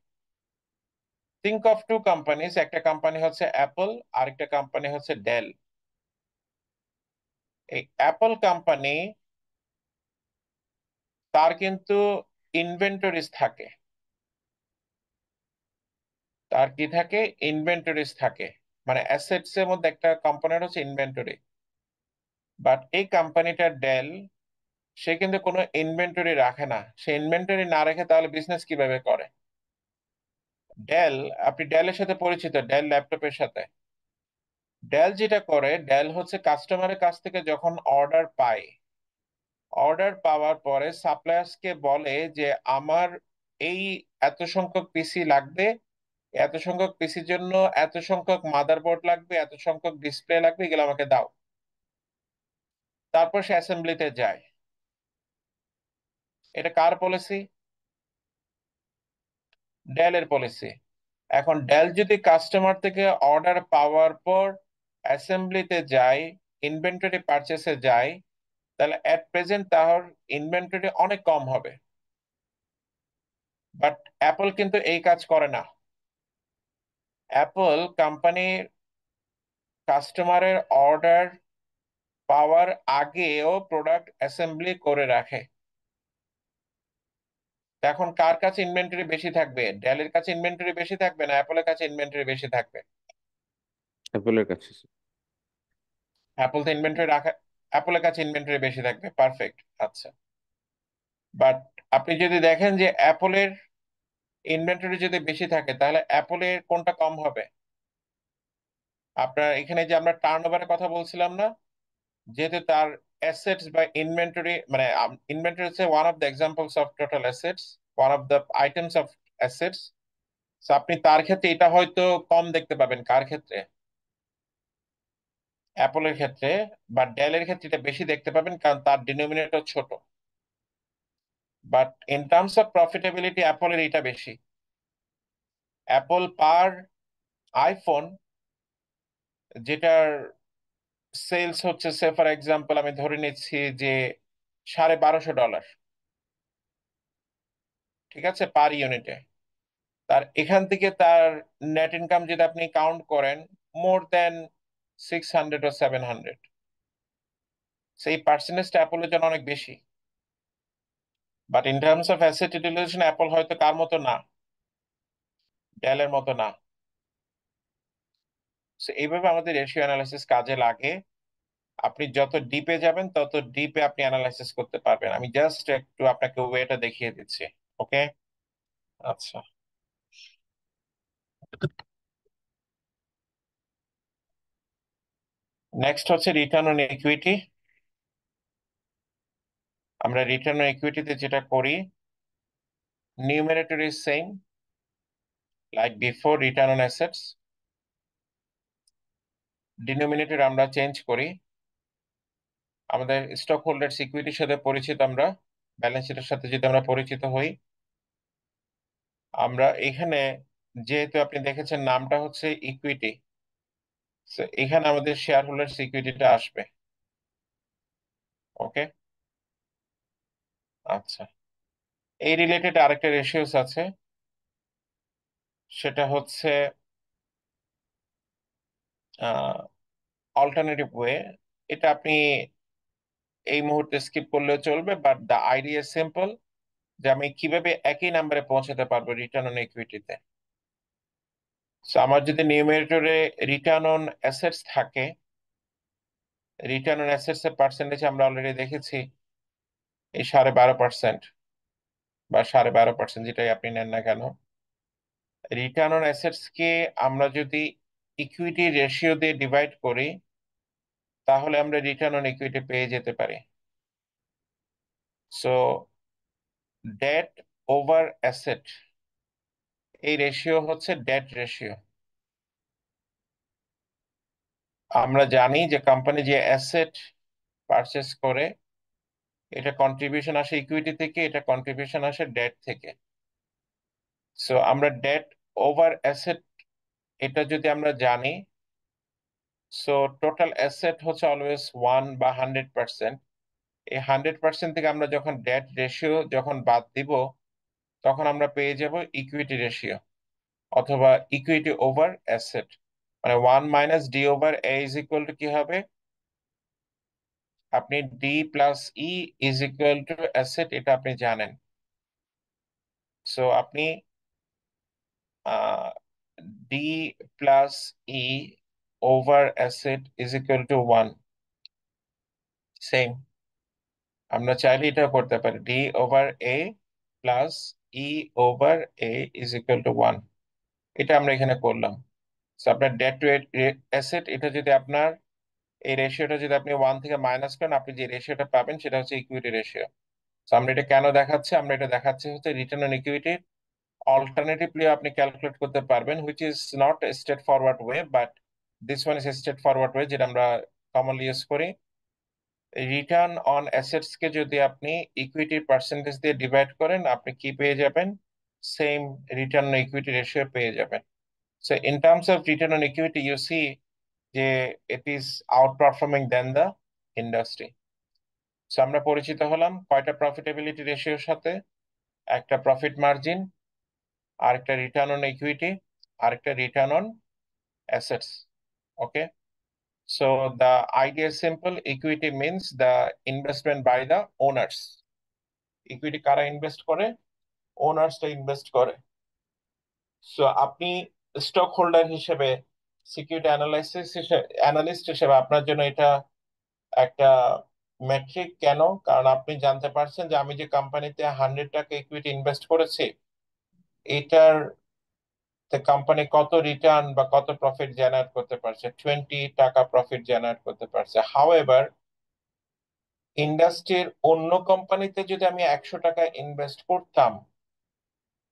থিঙ্ক অফ টু কোম্পানিজ, একটা কোম্পানি হচ্ছে অ্যাপল, আরেকটা কোম্পানি হচ্ছে ডেল। এই অ্যাপল কোম্পানি, তার কিন্তু ইনভেন্টরিজ থাকে, তার কি থাকে, ইনভেন্টরিজ থাকে, মানে অ্যাসেটস এর মধ্যে একটা কম্পোনেন্ট হচ্ছে ইনভেন্টরি। বাট এই কোম্পানিটা ডেল, সে কিন্তু কোনো ইনভেন্টরি রাখে না। সে ইনভেন্টরি না রেখে তাহলে বিজনেস কিভাবে করে? ডেল, আপনি ডেলের সাথে পরিচিত, ডেল ল্যাপটপের সাথে। ডেল যেটা করে, ডেল হচ্ছে কাস্টমারের কাছ থেকে যখন অর্ডার পায়, অর্ডার পাওয়ার পরে সাপ্লায়ার্স কে বলে যে আমার এই এত সংখ্যক পিসি লাগবে, এত সংখ্যক পিসির জন্য এত সংখ্যক মাদারবোর্ড লাগবে, এত সংখ্যক ডিসপ্লে লাগবে, এগুলো আমাকে দাও। তারপর সে অ্যাসেম্বলিতে যায়। এটা কার পলিসি? ডেলের পলিসি। এখন ডেল যদি কাস্টমার থেকে অর্ডার পাওয়ার পর অ্যাসেম্বলিতে যায়, ইনভেন্টরি পারচেসে যায়, তাহলে এট প্রেজেন্ট তার ইনভেন্টরি অনেক কম হবে। বাট অ্যাপল কিন্তু এই কাজ করে না। অ্যাপল কোম্পানি কাস্টমারের অর্ডার পাওয়ার আগেও প্রোডাক্ট অ্যাসেম্বলি করে রাখে। এখন কার কাছে ইনভেন্টরি বেশি থাকবে? ডেলের কাছে ইনভেন্টরি বেশি থাকবে না অ্যাপলের কাছে ইনভেন্টরি বেশি থাকবে? অ্যাপলের কাছে। অ্যাপল তো ইনভেন্টরি রাখা, অ্যাপলের কাছে ইনভেন্টরি বেশি থাকবে, পারফেক্ট। আচ্ছা, বাট আপনি যদি দেখেন যে অ্যাপলের ইনভেন্টরি যদি বেশি থাকে তাহলে অ্যাপলের কোনটা কম হবে? আপনার এখানে যে আমরা টার্নওভারের কথা বলছিলাম না, যেহেতু তার অ্যাসেটস বা ইনভেন্টরি, মানে ইনভেন্টরি হচ্ছে one of the examples of total assets, one of the items of assets. আপনি তার ক্ষেত্রে এটা হয়তো কম দেখতে পাবেন, কার ক্ষেত্রে? অ্যাপলের ক্ষেত্রে। বা ডেলের ক্ষেত্রে এটা বেশি দেখতে পাবেন কারণ তার ডিনোমিনেটর ছোট। But in terms of profitability অ্যাপলের এটা বেশি। অ্যাপল পার আইফোন, যেটার সেলস হচ্ছে সে ফর এক্সাম্পল আমি ধরে নিচ্ছি যে $1250, ঠিক আছে, পার ইউনিটে। তার এখান থেকে তার নেট ইনকাম যদি আপনি কাউন্ট করেন, মোর দেন 600 or 700, সেই পার্সেন্টেজটা অ্যাপলের জন্য অনেক বেশি। But in terms of asset utilisation Apple হয়তো কার মতো না, ডেলের মতো না। So এইভাবে আমাদের রেশিও অ্যানালাইসিস কাজে লাগে। আপনি যত ডিপে যাবেন তত ডিপে আপনি অ্যানালাইসিস করতে পারবেন। আমি জাস্ট একটু আপনাকে ওয়েটা দেখিয়ে দিচ্ছি। ওকে, আচ্ছা। নেক্সট হচ্ছে রিটার্ন অন ইকুইটি। আমরা রিটার্ন অন ইকুইটিতে যেটা করি, numerator is same like before return on assets, denominator আমরা চেঞ্জ করি। আমাদের স্টক হোল্ডার্স ইকুইটির সাথে পরিচিত আমরা, ব্যালেন্স শিটের সাথে যদি আমরা পরিচিত হই, আমরা এখানে যেহেতু আপনি দেখেছেন নামটা হচ্ছে ইকুইটি, এখানে আমাদের শেয়ার হোল্ডার্স ইকুইটিটা আসবে। ওকে, আচ্ছা। এই রিলেটেড আরেকটা রেশিওস আছে, সেটা হচ্ছে অল্টারনেটিভ ওয়ে। এটা আপনি এই মুহূর্তে স্কিপ করলেও চলবে, বাট দ্য আইডিয়া সিম্পল, যে আমি কিভাবে একই নাম্বারে পৌঁছাতে পারবো রিটার্ন অন ইকুইটিতে। আমার যদি নিউমারেটরে রিটার্ন অন অ্যাসেটস থাকে, রিটার্ন অন অ্যাসেটস এর পার্সেন্টেজ আমরা অলরেডি দেখেছি এই 12.5% বা 12.5%, যেটাই আপনি নেন না কেন। রিটার্ন অন অ্যাসেটস কে আমরা যদি ইকুইটি রেশিও দিয়ে ডিভাইড করি, তাহলে আমরা রিটার্ন অন ইকুইটি পেয়ে যেতে পারি। সো ডেট ওভার অ্যাসেট, এই রেশিও হচ্ছে ডেট রেশিও। আমরা জানি যে কোম্পানি যে অ্যাসেট পারচেস করে, এটা কন্ট্রিবিউশন আসে ইকুইটি থেকে, এটা কন্ট্রিবিউশন আসে ডেট থেকে। সো আমরা ডেট ওভার অ্যাসেট এটা যদি আমরা জানি, সো টোটাল অ্যাসেট হচ্ছে অলওয়েজ 1 বা 100%। এই 100% থেকে আমরা যখন ডেট রেশিও যখন বাদ দিব, তখন আমরা পেয়ে যাব ইকুইটি রেশিও, অথবা ইকুইটি ওভার অ্যাসেট। মানে 1 - D/A ইজ ইকুয়াল টু কি হবে? আপনি D+E is equal to asset, এটা আপনি জানেন। সো আপনি D+E over asset is equal to 1। Same, আমরা চাইলে এটা করতে পারি, D/A+E/A ইজ ইকুয়াল টু 1। এটা আমরা এখানে করলাম। So আপনার ডেট টু অ্যাসেট, এটা যদি আপনার এই রেশিওটা যদি আপনি 1 থেকে মাইনাস করেন, আপনি যে রেশিওটা পাবেন সেটা হচ্ছে ইকুইটি রেশিও। তো আমরা এটা কেন দেখাচ্ছি? আমরা এটা দেখাচ্ছি হচ্ছে রিটার্ন অন ইকুইটি অল্টারনেটিভলি আপনি ক্যালকুলেট করতে পারবেন, which is not straight forward way, but this one is straight forward way, যেটা আমরা কমনলি ইউজ করি। রিটার্ন অন অ্যাসেটস কে যদি আপনি ইকুইটির পার্সেন্টেজ দিয়ে ডিভাইড করেন, আপনি কি পেয়ে যাবেন? Same return on equity ratio পেয়ে যাবেন। So in terms of return on equity you see যে it is outperforming than the industry. So আমরা পরিচিত হলাম কয়টা প্রফিটেবিলিটি রেশিওর সাথে? একটা প্রফিট মার্জিন, আরেকটা রিটার্ন অন ইকুইটি, আরেকটা return on assets. Okay, So the idea is simple. Equity means the investment by the owners. Equity কারা ইনভেস্ট করে? ওনার্সটা ইনভেস্ট করে। সো আপনি স্টক হোল্ডার হিসেবে, সিকিউরিটি অ্যানালিস্ট হিসেবে আপনার জন্য এটা একটা মেট্রিক। কেন? কারণ আপনি জানতে পারছেন যে আমি যে কোম্পানিতে 100 টাকা ইকুইটি ইনভেস্ট করেছি, এটার কোম্পানি কত রিটার্ন বা কত প্রফিট জেনারেট করতে পারছে, 20 টাকা প্রফিট জেনারেট করতে পারছে। হাউএভার ইন্ডাস্ট্রির অন্য কোম্পানিতে যদি আমি 100 টাকা ইনভেস্ট করতাম,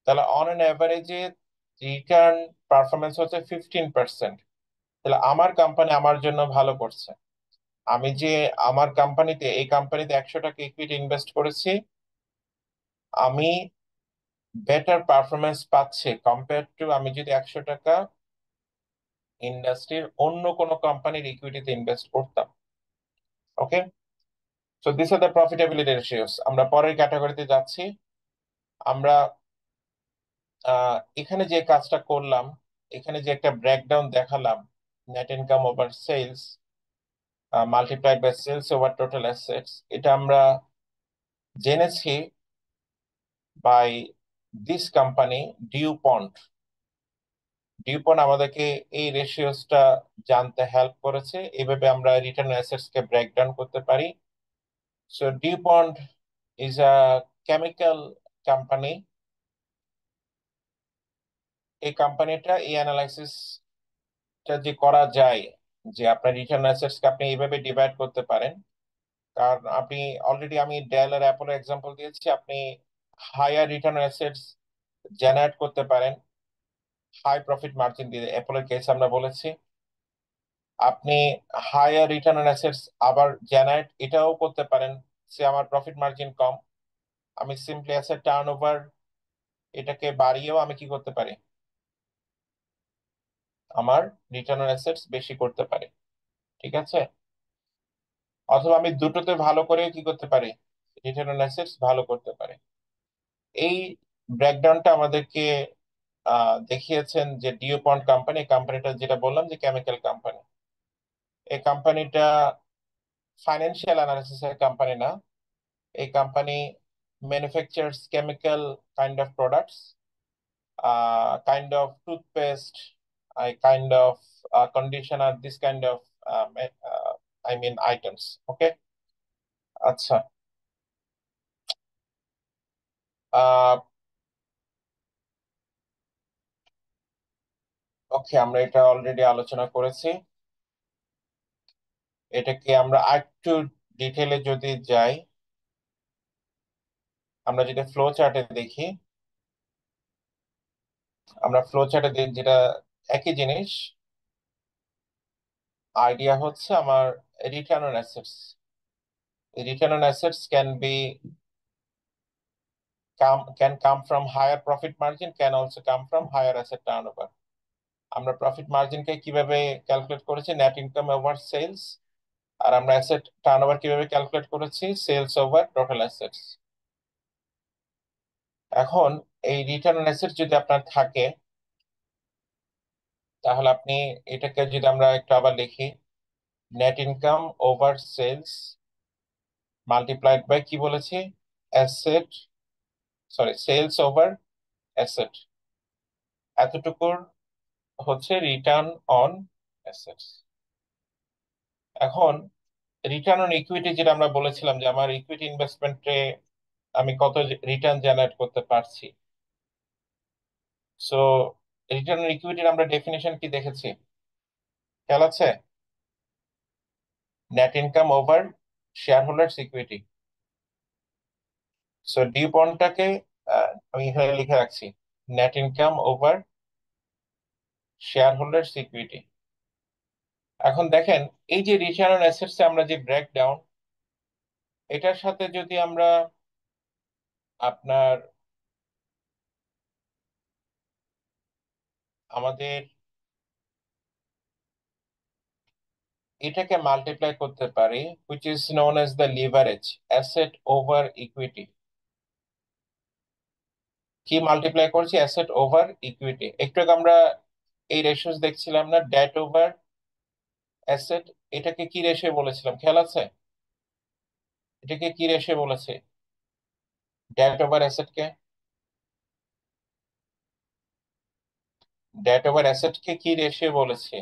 তাহলে অন অ্যান অ্যাভারেজে রিটার্ন পারফরমেন্স হচ্ছে 15%। তাহলে আমার কোম্পানি আমার জন্য ভালো করছে। আমি যে আমার কোম্পানিতে, এই কোম্পানিতে 100 টাকা ইকুইটি ইনভেস্ট করেছি, আমি বেটার পারফরমেন্স পাচ্ছি কম্পেয়ার টু আমি যদি 100 টাকা ইন্ডাস্ট্রির অন্য কোনো কোম্পানির ইকুইটিতে ইনভেস্ট করতাম। Okay, so this are the profitability ratios. আমরা পরের ক্যাটাগরিতে যাচ্ছি। আমরা এখানে যে কাজটা করলাম, এখানে যে একটা ব্রেকডাউন দেখালাম, net income over sales multiplied by sales over total assets, এটা আমরা জেনেছি by this company DuPont. DuPont আমাদেরকে এই রেশিওসটা জানতে হেল্প করেছে। এইভাবে আমরা রিটার্ন অ্যাসেটস কে ব্রেকডাউন করতে পারি। So DuPont is a chemical company. এই কোম্পানিটা এই অ্যানালাইসিসটা যে করা যায়, যে আপনার রিটার্ন অ্যাসেটস কে আপনি এইভাবে ডিভাইড করতে পারেন। কারণ আপনি অলরেডি, আমি ডেল আর অ্যাপল এক্সাম্পল দিয়েছি, আপনি হায়ার রিটার্ন অ্যাসেটস জেনারেট করতে পারেন হাই প্রফিট মার্জিন দিয়ে। অ্যাপলের কেস আমরা বলেছি। আপনি হায়ার রিটার্ন অন অ্যাসেটস আবার জেনারেট এটাও করতে পারেন, সে আমার প্রফিট মার্জিন কম, আমি সিম্পলি অ্যাসেট টার্নওভার এটাকে বাড়িয়েও আমি কি করতে পারি, আমার রিটার্ন অন অ্যাসেটস বেশি করতে পারি। ঠিক আছে? অথবা আমি দুটোতে ভালো করে কি করতে পারি, রিটার্ন অন অ্যাসেটস ভালো করতে পারি। এই ব্রেকডাউনটা আমাদেরকে দেখিয়েছেন যে ডিউপন্ট কোম্পানি, কোম্পানিটা যেটা বললাম যে কেমিক্যাল কোম্পানি, এই কোম্পানিটা ফাইন্যান্সিয়াল অ্যানালিসিসের কোম্পানি না। এই company manufacturers chemical kind of products, kind of toothpaste, kind of conditioner, this kind of I mean items. Okay, আচ্ছা। ওকে, আমরা এটা অলরেডি আলোচনা করেছি। এটাকে আমরা আরেকটু ডিটেলে যদি যাই, আমরা যদি ফ্লো চার্টে দেখি, আমরা ফ্লো চার্টে যেটা একই জিনিস, আইডিয়া হচ্ছে আমার return on assets. Return on assets can come from higher profit margin, can also come from higher asset turnover. আমরা প্রফিট মার্জিনকে কিভাবে ক্যালকুলেট করেছি, নেট ইনকাম ওভার সেলস। আর আমরা অ্যাসেট টার্নওভার কিভাবে ক্যালকুলেট করেছি, সেলস ওভার টোটাল অ্যাসেটস। এখন এই return on asset যদি আপনার থাকে, তাহলে আপনি এটাকে যদি আমরা একটু আবার লিখি, net income over sales multiplied by কি বলেছি, asset, sorry sales over asset, এতটুকুর হচ্ছে রিটার্ন অন অ্যাসেটস। এখন রিটার্ন অন ইকুইটি যেটা আমরা বলেছিলাম, যে আমার ইকুইটি ইনভেস্টমেন্টে আমি কত রিটার্ন জেনারেট করতে পারছি। সো রিটার্ন অন ইকুইটির আমরা ডেফিনেশন কি দেখেছি, খেয়াল আছে? Net income over shareholders equity. So ডিউপন্টটাকে আমি এখানে লিখে রাখছি, net income over shareholders equity. এখন দেখেন, এই যে রিটার্ন অন অ্যাসেটস আমরা যে ব্রেকডাউন, এটার সাথে যদি আমরা আপনার আমাদের এটাকে মাল্টিপ্লাই করতে পারি, which is known as the leverage, asset over equity। কি মাল্টিপ্লাই করছি, অ্যাসেট ওভার ইকুইটি। একটু আগে আমরা এই রেশিওস দেখছিলাম না, ডেট ওভার অ্যাসেট এটাকে কি রেশিও বলেছিলাম খেয়াল আছে? এটাকে কি রেশিও বলেছে? ডেট ওভার অ্যাসেট কে? ডেট ওভার অ্যাসেট কে কি রেশিও বলেছে?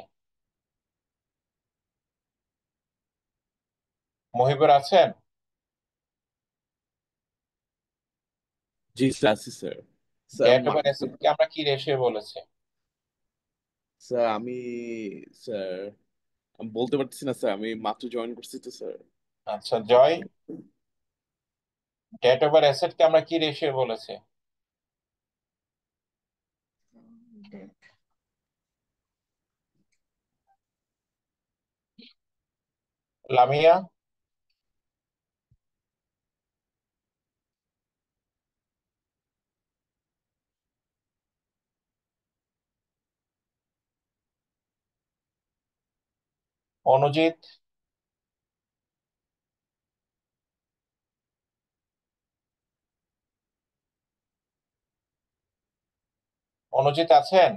মহিবুর আছেন? জি স্যার, আছি sir. Sir debt over asset কে আমরা কি রেশিও বলেছি? স্যার স্যার আমি বলতে পারতেছি না স্যার, আমি মাত্র জয়েন করছি তো স্যার। আচ্ছা জয়, ডেট ওভার অ্যাসেট কে আমরা কি রেশিও বলেছি? লামিয়া? অনুজিৎ? অনুজিৎ আছেন?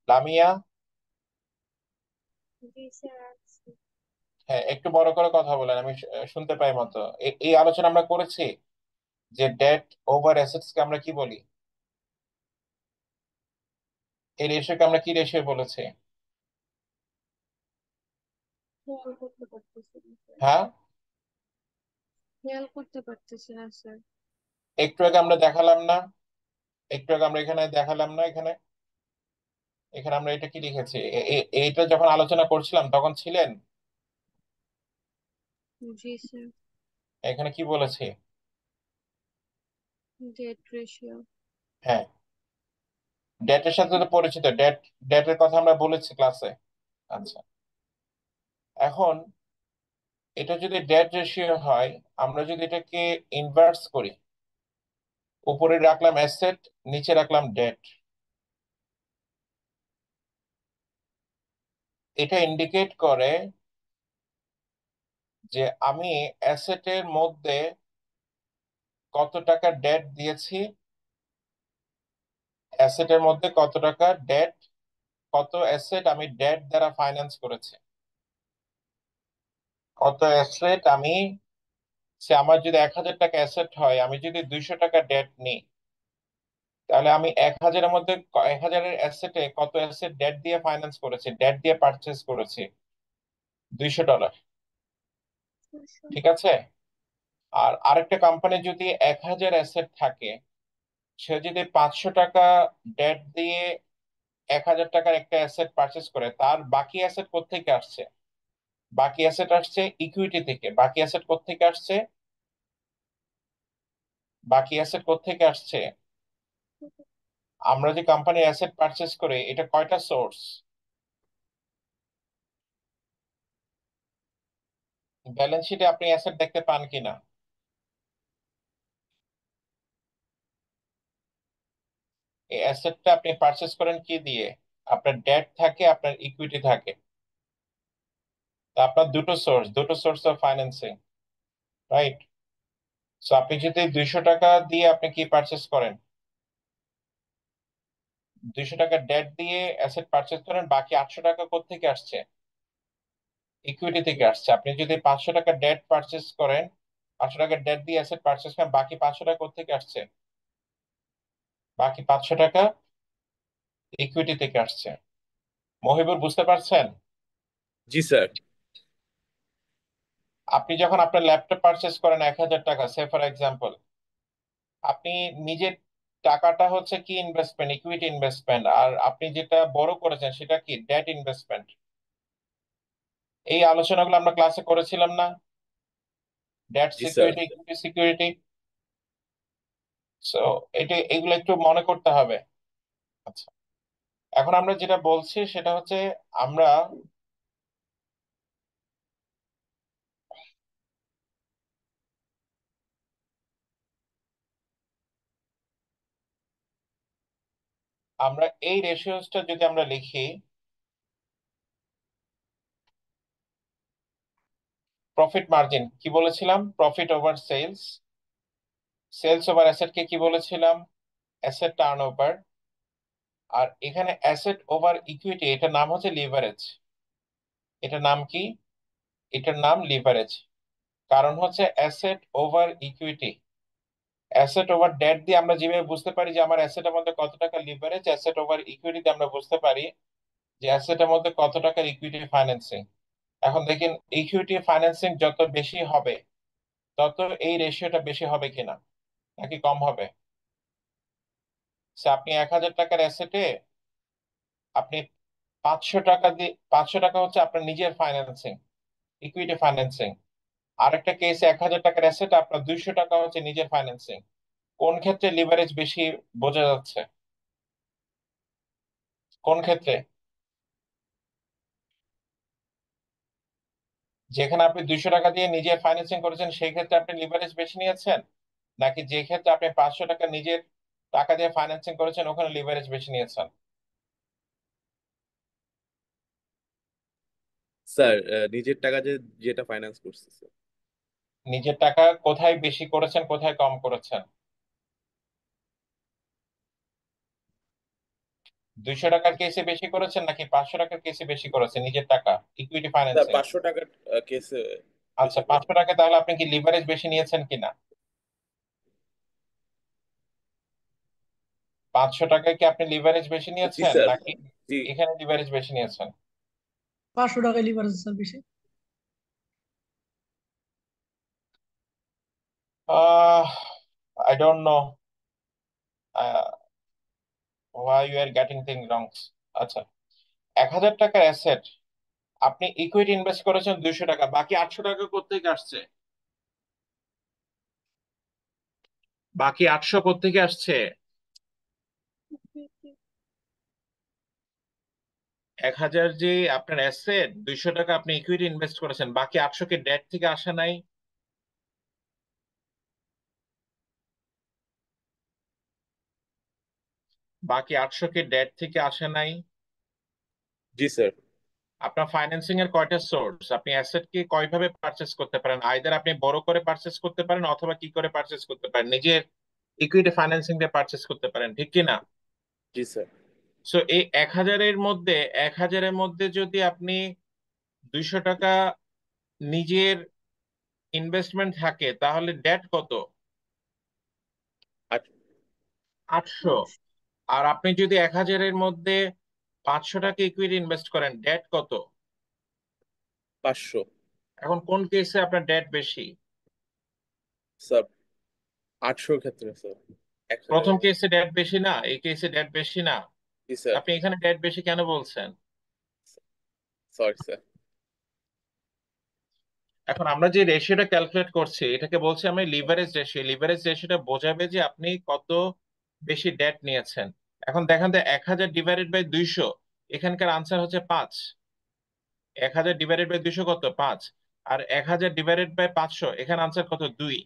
লামিয়া? জি স্যার আছে। হ্যাঁ, একটু বড় করে কথা বলেন, আমি শুনতে পাই মতো। এই আলোচনা আমরা করেছি যে ডেট ওভার অ্যাসেটস কে আমরা কি বলি, এই রেশিওকে আমরা কি রেশিও বলেছি? খেয়াল করতে পারতেছি না স্যার। হ্যাঁ, খেয়াল করতে পারতেছি না স্যার। একটু আগে আমরা দেখালাম না? একটু আগে আমরা এখানে দেখালাম না? এখানে এখানে আমরা এটা কি লিখেছি? এইটা যখন আলোচনা করছিলাম তখন ছিলেন? জি স্যার। এখানে কি বলেছি? Debt ratio. হ্যাঁ, ডেটের সাথে তো পরিচিত, ডেটের কথা আমরা বলেছি ক্লাসে। আচ্ছা, এখন এটা যদি ডেট রেশিও হয়, আমরা যদি এটাকে ইনভার্স করি, উপরে রাখলাম অ্যাসেট, নিচে রাখলাম ডেট, এটা ইন্ডিকেট করে যে আমি অ্যাসেটের মধ্যে কত টাকা ডেট দিয়েছি, অ্যাসেটের মধ্যে কত টাকা ডেট, কত অ্যাসেট আমি ডেট দ্বারা ফাইন্যান্স করেছি, কত অ্যাসেট আমি, সে আমার যদি 1,000 টাকা অ্যাসেট হয়, আমি যদি 200 টাকা ডেট নিই, তাহলে আমি 1,000-এর মধ্যে 1,000-এর অ্যাসেটে কত অ্যাসেট ডেট দিয়ে ফাইন্যান্স করেছি, ডেট দিয়ে পারচেস করেছি? $200। ঠিক আছে? আর আরেকটা কোম্পানি যদি 1,000 অ্যাসেট থাকে, সে যদি 500 টাকা ডেট দিয়ে 1,000 টাকার একটা অ্যাসেট পারচেস করে, তার বাকি অ্যাসেট কোত্থেকে আসছে? বাকি অ্যাসেট আসছে ইকুইটি থেকে। বাকি অ্যাসেট কোত্থেকে আসছে? বাকি অ্যাসেট কোত্থেকে আসছে? আমরা যে কোম্পানির অ্যাসেট পারচেস করি, এটা কয়টা সোর্স? ব্যালেন্স শিটে আপনি অ্যাসেট দেখতে পান কিনা? এই অ্যাসেটটা আপনি পারচেস করেন কি দিয়ে? আপনার ডেট থাকে, আপনার ইকুইটি থাকে। তা আপনার দুটো source of financing, right? So আপনি যদি 200 টাকা দিয়ে আপনি কি পারচেস করেন, 200 টাকা ডেট দিয়ে অ্যাসেট পারচেস করেন, বাকি 800 টাকা কোত্থেকে আসছে? ইকুইটি থেকে আসছে। আপনি যদি 500 টাকা ডেট পারচেস করেন, 500 টাকা ডেট দিয়ে অ্যাসেট পারচেস করেন, বাকি 500 টাকা কোত্থেকে আসছে? বাকি 500 টাকা ইকুইটি থেকে আসছে। মহিবুর, বুঝতে পারছেন? জি স্যার। আপনি যখন আপনার ল্যাপটপ পারচেস করেন 1,000 টাকা, সে ফর এক্সাম্পল, আপনি নিজের টাকাটা হচ্ছে কি ইনভেস্টমেন্ট, ইকুইটি ইনভেস্টমেন্ট, আর আপনি যেটা বড় করেছেন সেটা কি ডেট ইনভেস্টমেন্ট। এই আলোচনাগুলো আমরা ক্লাসে করেছিলাম না? ডেট জি sir. Security, equity security. So এটা, এগুলো একটু মনে করতে হবে। আচ্ছা, এখন আমরা যেটা বলছি সেটা হচ্ছে, আমরা আমরা এই রেশিওসটা যদি আমরা লিখি, প্রফিট মার্জিন কি বলেছিলাম? Profit over sales. Sales over asset কে কি বলেছিলাম? Asset turnover. আর এখানে অ্যাসেট ওভার ইকুইটি, এটার নাম হচ্ছে লিভারেজ। এটার নাম কি? এটার নাম লিভারেজ। কারণ হচ্ছে asset over equity, asset over debt দিয়ে আমরা যেভাবে বুঝতে পারি যে আমার অ্যাসেটের মধ্যে কত টাকা লিভারেজ, অ্যাসেট ওভার ইকুইটি দিয়ে আমরা বুঝতে পারি যে অ্যাসেটের মধ্যে কত টাকার ইকুইটি ফাইন্যান্সিং। এখন দেখেন, ইকুইটি ফাইন্যান্সিং যত বেশি হবে তত এই রেশিওটা বেশি হবে কিনা নাকি কম হবে? আপনি 1,000 টাকার অ্যাসেটে আপনি 500 টাকা দিয়ে, 500 টাকা হচ্ছে আপনার নিজের ফাইন্যান্সিং, ইকুইটি ফাইন্যান্সিং। আরেকটা কেসে 1,000 টাকার অ্যাসেট আপনার 200 টাকা হচ্ছে নিজের ফাইন্যান্সিং। কোন ক্ষেত্রে লিভারেজ বেশি বোঝা যাচ্ছে? কোন ক্ষেত্রে? যেখানে আপনি 200 টাকা দিয়ে নিজের ফাইন্যান্সিং করেছেন সেই ক্ষেত্রে আপনি লিভারেজ বেশি নিয়েছেন, নাকি যে ক্ষেত্রে আপনি 500 টাকা নিজের টাকা দিয়ে ফাইন্যান্সিং করেছেন ওখানে লিভারেজ বেশি নিয়েছেন? স্যার নিজের টাকা যেটা ফাইন্যান্স করছে স্যার। নিজের টাকা কোথায় বেশি করেছেন, কোথায় কম করেছেন? 200 টাকার কেসে বেশি করেছেন নাকি 500 টাকার কেসে বেশি করেছেন নিজের টাকা ইকুইটি স্যার ফাইন্যান্সিং? 500 টাকার কেসে আচ্ছা, বেশি করে। 500 টাকা, তাহলে আপনি কি লিভারেজ বেশি নিয়েছেন কিনা? 500 টাকায় কি আপনি লিভারেজ বেশি জি নিয়েছেন স্যার। নাকি জি এখানে লিভারেজ বেশি নিয়েছেন? 500 টাকা লিভারেজ স্যার বেশি। Ah I don't know why you are getting things wrong. আচ্ছা, 1,000 টাকার অ্যাসেট আপনি ইকুইটি ইনভেস্ট করেছেন 200 টাকা, বাকি 800 টাকা কোত্থেকে আসছে? বাকি 800 কোত্থেকে আসছে? 1,000 যে আপনার অ্যাসেট, 200 টাকা আপনি ইকুইটি ইনভেস্ট করেছেন, বাকি 800 কে ডেট থেকে আসে নাই? বাকি 800 কে ডেট থেকে আসে নাই? জি স্যার। আপনার ফাইন্যান্সিং এর কয়টা সোর্স? আপনি অ্যাসেট কে কয়ভাবে পারচেস করতে পারেন? আইদার আপনি বড় করে পারচেস করতে পারেন অথবা কি করে পারচেস করতে পারেন, নিজের ইকুইটি ফাইন্যান্সিং দিয়ে পারচেস করতে পারেন, ঠিক কি না? জি স্যার। সো এই 1,000-এর মধ্যে যদি আপনি 200 টাকা নিজের ইনভেস্টমেন্ট থাকে তাহলে ডেট কত? আট 800। আর আপনি যদি 1,000-এর মধ্যে 500 টাকা ইকুইটি ইনভেস্ট করেন, ডেট কত? 500। এখন কোন কেসে আপনার ডেট বেশি? স্যার 800 ক্ষেত্রে স্যার। 1000। প্রথম কেসে ডেট বেশি না, এই কেসে ডেট বেশি না? জি স্যার। আপনি এখানে ডেট বেশি কেন বলছেন? Sorry sir. এখন আমরা যে রেশিওটা ক্যালকুলেট করছি এটাকে বলছি আমি লিভারেজ রেশিও। লিভারেজ রেশিওটা বোঝাবে যে আপনি কত বেশি ডেট নিয়েছেন। এখন দেখেন তো, 1,000 ডিভাইডেড বাই 200, এখানকার আনসার হচ্ছে 5। 1,000 ডিভাইডেড বাই 200 কত? 5। আর 1,000 ডিভাইডেড বাই 500, এখানে আনসার কত? 2।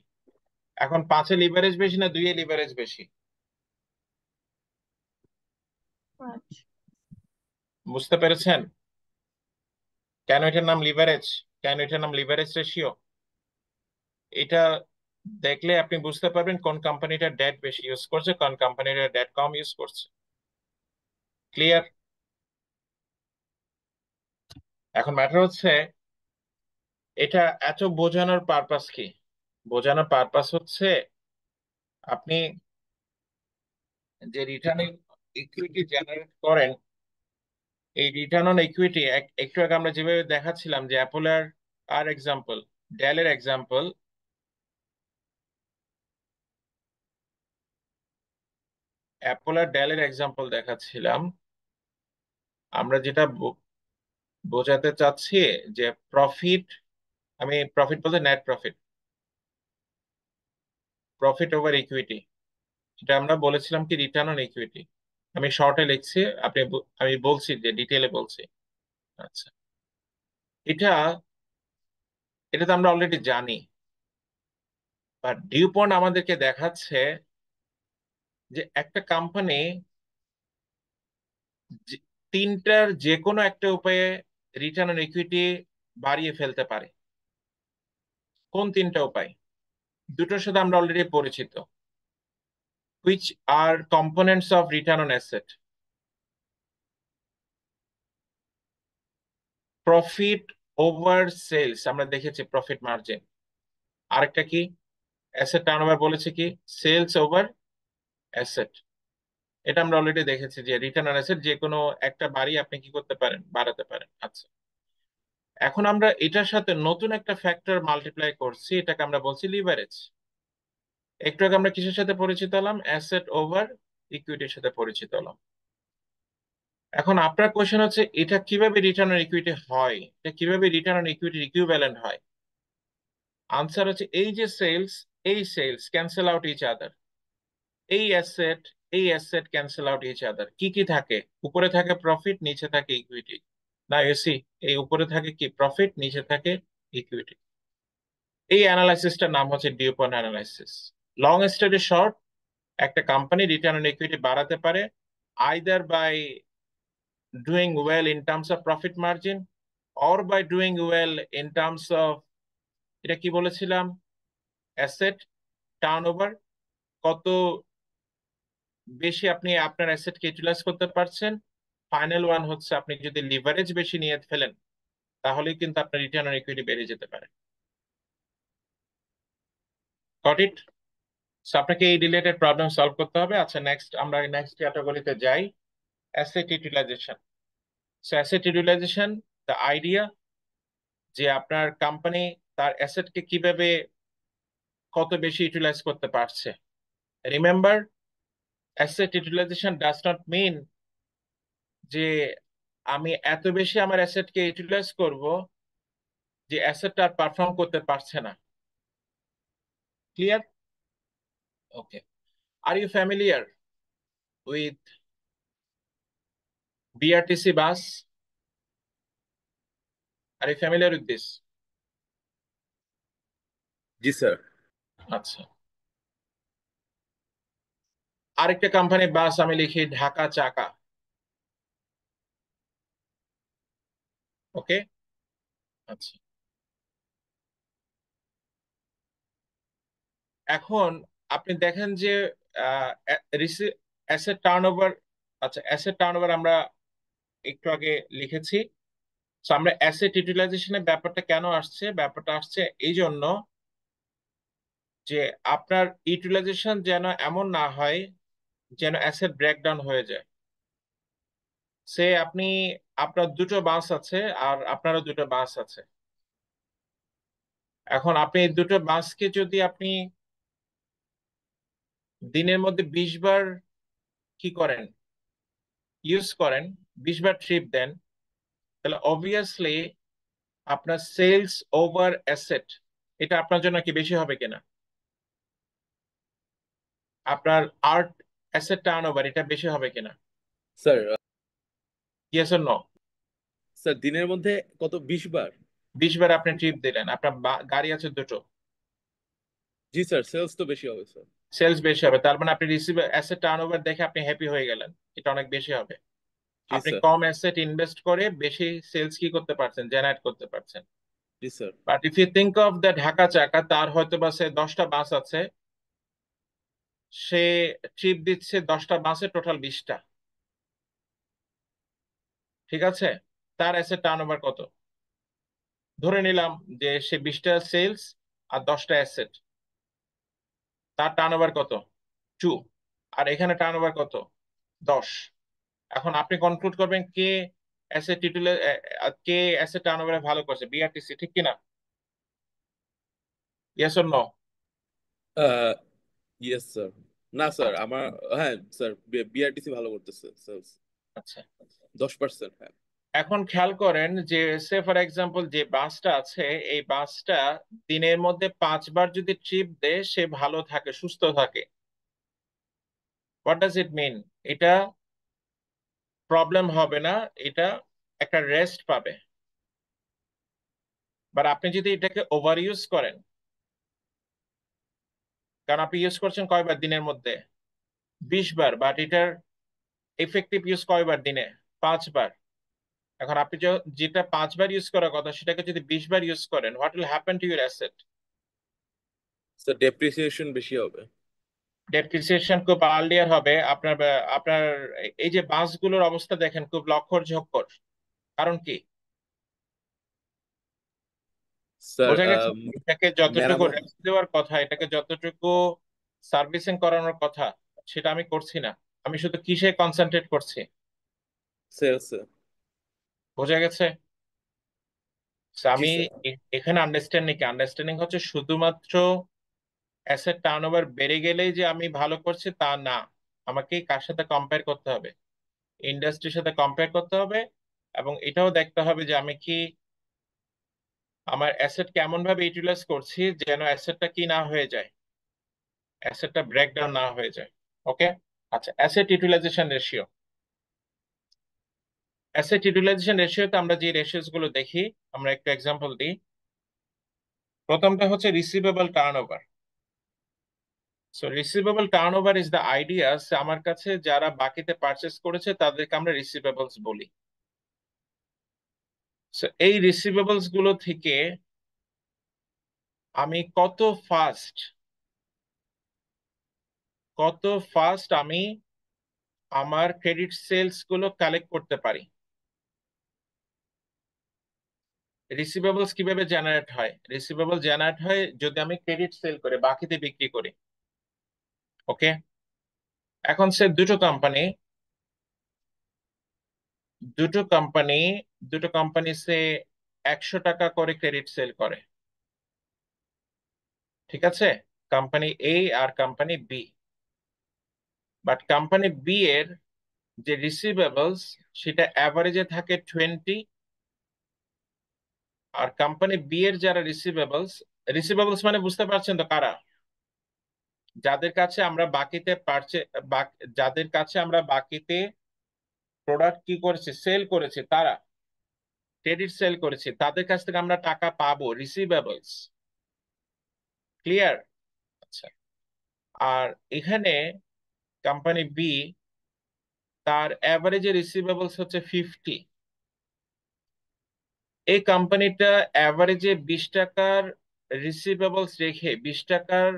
এখন 5-এ লিভারেজ বেশি না 2-এ লিভারেজ বেশি? আচ্ছা। বুঝতে পেরেছেন কেন এটার নাম লিভারেজ, কেন এটার নাম লিভারেজ রেশিও? এটা দেখলে আপনি বুঝতে পারবেন কোন কোম্পানিটা ডেট বেশি ইউজ করছে, কোন কোম্পানিটা ডেট কম ইউজ করছে। ক্লিয়ার? এখন ম্যাটার হচ্ছে এটা এত বোঝানোর পারপাস কি? বোঝানোর পারপাস হচ্ছে আপনি যে রিটার্ন ইকুইটি জেনারেট করেন, এই রিটার্ন অন ইকুইটি একটু আগে আমরা যেভাবে দেখাচ্ছিলাম যে অ্যাপোলার আর এক্সাম্পল, ডেলের এক্সাম্পল, অ্যাপোলার ডেলের এক্সাম্পল দেখাচ্ছিলাম, আমরা যেটা বোঝাতে চাচ্ছি যে প্রফিট, আমি প্রফিট বলতে net profit, profit over equity, এটা আমরা বলেছিলাম কি রিটার্ন অন ইকুইটি। আমি শর্টে লিখছি, আমি বলছি যে ডিটেলে বলছি। আচ্ছা, এটা এটা তো আমরা অলরেডি জানি, বাট ডিউপন্ট আমাদেরকে দেখাচ্ছে যে একটা কোম্পানি তিনটার যে কোনো একটা উপায়ে রিটার্ন অন ইকুইটি বাড়িয়ে ফেলতে পারে। কোন তিনটা উপায়? দুটোর সাথে আমরা অলরেডি পরিচিত, which are components of return on asset. Profit over sales, আমরা দেখেছি প্রফিট মার্জিন। আরেকটা কি অ্যাসেট টার্নওভার বলেছে, কি সেলস ওভার অ্যাসেট। এটা আমরা অলরেডি দেখেছি যে রিটার্ন অন অ্যাসেট যে কোনো একটা বাড়ি আপনি কি করতে পারেন, বাড়াতে পারেন। আচ্ছা, এখন আমরা এটার সাথে নতুন একটা ফ্যাক্টর মাল্টিপ্লাই করছি, এটাকে আমরা বলছি লিভারেজ। একটু আগে আমরা কিসের সাথে পরিচিত হলাম? অ্যাসেট ওভার ইকুইটির সাথে পরিচিত হলাম। এখন আপনার কোশ্চেন হচ্ছে এটা কিভাবে রিটার্ন অন ইকুইটি হয়, এটা কিভাবে রিটার্ন অন ইকুইটির ইকুইভ্যালেন্ট হয়? আনসার হচ্ছে এই যে সেলস, এই sales cancel out each other, এই অ্যাসেট, এই asset cancel out each other. কি কি থাকে? উপরে থাকে প্রফিট, নিচে থাকে ইকুইটি। না এসি, এই উপরে থাকে কি প্রফিট, নিচে থাকে ইকুইটি। এই অ্যানালাইসিসটার নাম হচ্ছে DuPont analysis. Long story short, একটা কোম্পানি রিটার্ন অন ইকুইটি বাড়াতে পারে either by doing well in terms of profit margin or by doing well in terms of, এটা কি বলেছিলাম, অ্যাসেট টার্নওভার। কত বেশি আপনি আপনার অ্যাসেটকে ইউটিলাইজ করতে পারছেন। ফাইনাল ওয়ান হচ্ছে আপনি যদি লিভারেজ বেশি নিয়ে ফেলেন তাহলে কিন্তু আপনার রিটার্ন অন ইকুইটি বেড়ে যেতে পারে। Got it? সো আপনাকে এই রিলেটেড প্রবলেম সলভ করতে হবে। আচ্ছা, আমরা নেক্সট ক্যাটাগরিতে যাই, asset utilization. So asset utilization, the idea যে আপনার কোম্পানি তার অ্যাসেটকে কিভাবে কত বেশি ইউটিলাইজ করতে পারছে। Remember, asset utilization does not mean যে আমি এত বেশি আমার অ্যাসেটকে ইউটিলাইজ করব যে অ্যাসেটটা আর পারফর্ম করতে পারছে না। Clear? Okay. Are you familiar with BRTC bus? Are you familiar with this? জি স্যার। আচ্ছা, আরেকটা কোম্পানি বাস আমি লিখি ঢাকা চাকা। ওকে, আচ্ছা। এখন আপনি দেখেন যে অ্যাসেট টার্নওভার, আচ্ছা অ্যাসেট টার্নওভার আমরা একটু আগে লিখেছি। তো আমরা অ্যাসেট ইউটিলাইজেশনের ব্যাপারটা কেন আসছে, ব্যাপারটা আসছে এই জন্য যে আপনার ইউটিলাইজেশন যেন এমন না হয় যেন অ্যাসেট ব্রেকডাউন হয়ে যায়। সে আপনি, আপনার দুটো বাস আছে আর আপনারও দুটো বাস আছে। এখন আপনি এই দুটো বাসকে যদি আপনি দিনের মধ্যে 20 বার কি করেন, ইউজ করেন, 20 বার ট্রিপ দেন, তাহলে অবভিয়াসলি আপনার সেলস ওভার অ্যাসেট এটা আপনার জন্য কি বেশি হবে কিনা? আপনার আর্ট অ্যাসেট টার্নওভার এটা বেশি হবে কিনা? Sir, yes or no? Sir দিনের মধ্যে কত 20 বার? 20 বার আপনি ট্রিপ দিলেন, আপনার গাড়ি আছে দুটো, জি স্যার, সেলস তো বেশি হবে স্যার। সেলস বেশি হবে, তার মানে আপনি রিসিভ অ্যাসেট টার্নওভার দেখে আপনি হ্যাপি হয়ে গেলেন, এটা অনেক বেশি হবে। জি আপনি স্যার। কম অ্যাসেট ইনভেস্ট করে বেশি সেলস কি করতে পারছেন, জেনারেট করতে পারছেন। জি স্যার। But if you think of the Dhaka চাকা, তার হয়তো বা সে 10টা বাস আছে, সে ট্রিপ দিচ্ছে 10টা বাসে টোটাল 20টা, ঠিক আছে? তার অ্যাসেট টার্নওভার কত? ধরে নিলাম যে সে 20টা সেলস আর 10টা অ্যাসেট, তার টার্নওভার কত? 2। আর এখানে টার্নওভার কত? 10। এখন আপনি কনক্লুড করবেন কে অ্যাসেট টিটুলে, কে অ্যাসেট টার্নওভারে ভালো করছে, বিআরটিসি, ঠিক কিনা? Yes or no? Yes sir. না স্যার, আচ্ছা, আমার, হ্যাঁ স্যার, বিআরটিসি ভালো করতেছে সেলস আচ্ছা। 10%। হ্যাঁ এখন খেয়াল করেন যে সে ফর এক্সাম্পল যে বাসটা আছে, এই বাসটা দিনের মধ্যে 5 বার যদি ট্রিপ দেয় সে ভালো থাকে, সুস্থ থাকে। হোয়াট ডাজ ইট মিন? এটা প্রবলেম হবে না, এটা একটা রেস্ট পাবে। বাট আপনি যদি এটাকে ওভার ইউজ করেন, কারণ আপনি ইউজ করছেন কয়বার দিনের মধ্যে? 20 বার, বাট এটার এফেক্টিভ ইউজ কয়বার দিনে? 5 বার। এখন আপনি যেটা 5 বার ইউজ করার কথা সেটাকে যদি 20 বার ইউজ করেন, what will happen to your asset? Sir, depreciation বেশি হবে। ডেপ্রিসিয়েশন খুব আর্লিয়ার হবে। আপনার আপনার এই যে বাসগুলোর অবস্থা দেখেন খুব লক্ষর ঝক্কর। কারণ কি? স্যার বোঝা গেছে? এটাকে যতটুকু মেরামত রেস্ট দেওয়ার কথা, এটাকে যতটুকু সার্ভিসিং করানোর কথা, সেটা আমি করছি না। আমি শুধু কিসে কনসেন্ট্রেট করছি? সেলসে। বোঝা গেছে? So, জি আমি স্যার। এখানে আন্ডারস্ট্যান্ডিং হচ্ছে শুধুমাত্র অ্যাসেট টার্নওভার বেড়ে গেলেই যে আমি ভালো করছি তা না। আমাকে কার সাথে কম্পেয়ার করতে হবে? ইন্ডাস্ট্রির সাথে কম্পেয়ার করতে হবে, এবং এটাও দেখতে হবে যে আমি কি আমার অ্যাসেট কেমন ভাবে ইউটিলাইজ করছি যেন অ্যাসেটটা কি না হয়ে যায়, অ্যাসেটটা ব্রেকডাউন না হয়ে যায়। ওকে, আচ্ছা, asset utilization ratio. Asset utilization রেশিওতে আমরা যে রেশিওস গুলো দেখি, আমরা একটু এক্সাম্পল দিই। প্রথমটা হচ্ছে receivable turnover. So receivable turnover is the idea, আমার কাছে যারা বাকিতে পারচেস করেছে তাদেরকে আমরা রিসিভেবলস বলি। সো এই রিসিভেবলস গুলো থেকে আমি কত ফাস্ট আমি আমার ক্রেডিট সেলস গুলো কালেক্ট করতে পারি। রিসিভেবলস কিভাবে জেনারেট হয়? রিসিভেবল জেনারেট হয় যদি আমি ক্রেডিট সেল করে বাকিতে বিক্রি করি। ওকে, এখন সে দুটো কোম্পানি দুটো কোম্পানি সে 100 টাকা করে ক্রেডিট সেল করে, ঠিক আছে? কোম্পানি এ আর company B. But company B এর যে রিসিভেবলস সেটা অ্যাভারেজে থাকে 20, আর কোম্পানি বি এর যারা রিসিভেবলস মানে বুঝতে পারছেন তো কারা? যাদের কাছে আমরা বাকিতে প্রোডাক্ট কি করেছে, সেল করেছে, তারা ক্রেডিট সেল করেছে, তাদের কাছ থেকে আমরা টাকা পাবো, রিসিভেবলস। ক্লিয়ার? আচ্ছা, আর এখানে কোম্পানি বি, তার অ্যাভারেজে রিসিভেবলস হচ্ছে 50। এই কোম্পানিটা অ্যাভারেজে 20 টাকার রিসিভেবলস রেখে, 20 টাকার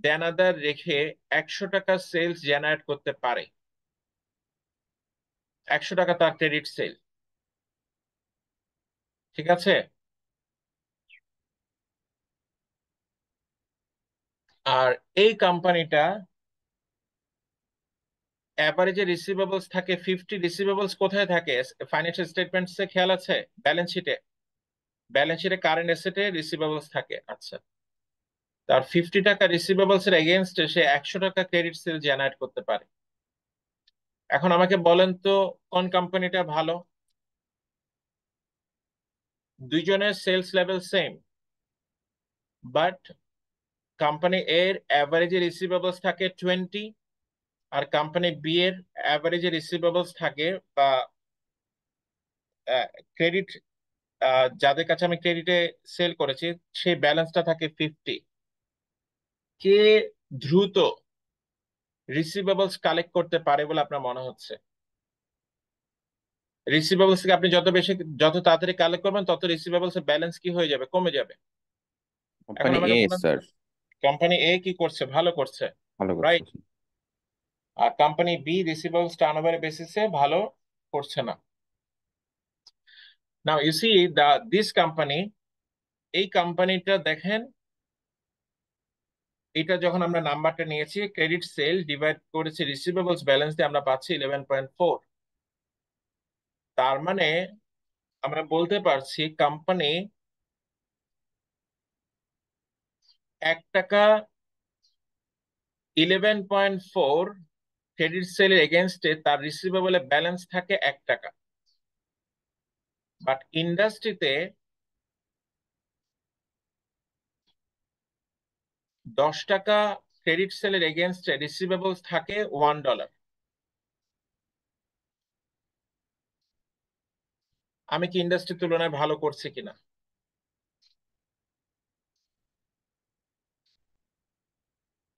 দেনাদার রেখে 100 টাকা সেলস জেনারেট করতে পারে। 100 টাকা তার ক্রেডিট সেল, ঠিক আছে? আর এই কোম্পানিটা অ্যাভারেজে রিসিভেবলস থাকে 50। রিসিভেবলস কোথায় থাকে? ফাইন্যান্সিয়াল স্টেটমেন্টসে খেয়াল আছে? ব্যালেন্স শিটে কারেন্ট অ্যাসেটে রিসিভেবলস থাকে। আচ্ছা, তার 50 টাকা রিসিভেবলস এর এগেনস্টে সে 100 টাকা ক্রেডিট সেল জেনারেট করতে পারে। এখন আমাকে বলেন তো কোন কোম্পানিটা ভালো? দুইজনের sales level same, but company এর অ্যাভারেজে রিসিভেবলস থাকে 20, আর কোম্পানি বি এর অ্যাভারেজে রিসিভেবলস থাকে বা ক্রেডিট, যাদের কাছে আমি ক্রেডিটে সেল করেছি সেই ব্যালেন্সটা থাকে 50। কে দ্রুত রিসিভেবলস কালেক্ট করতে পারে বলে আপনার মনে হচ্ছে? রিসিভেবলস থেকে আপনি যত তাড়াতাড়ি কালেক্ট করবেন তত রিসিভেবলস এর ব্যালেন্স কি হয়ে যাবে, কমে যাবে। এখন কোম্পানি আমাকে এ বলেন, স্যার। কোম্পানি এ কি করছে? ভালো করছে, ভালো করছে। রাইট? আর কোম্পানি বি রিসিভেবলস টার্নওভার বেসিসে ভালো করছে না। Now you see this company, এই কোম্পানিটা দেখেন, এটা যখন আমরা নাম্বারটা নিয়েছি ক্রেডিট সেল ডিভাইড করেছি রিসিভেবলস ব্যালেন্স দিয়ে, আমরা পাচ্ছি 11.4। তার মানে আমরা বলতে পারছি কোম্পানি 1 টাকা 11.4 ক্রেডিট সেলের এগেনস্টে তার রিসিভেবল ব্যালেন্স থাকে 1 টাকা। বাট ইন্ডাস্ট্রিতে 10 টাকা ক্রেডিট সেলের এগেনস্টে রিসিভেবলস থাকে $1। আমি কি ইন্ডাস্ট্রির তুলনায় ভালো করছি কিনা?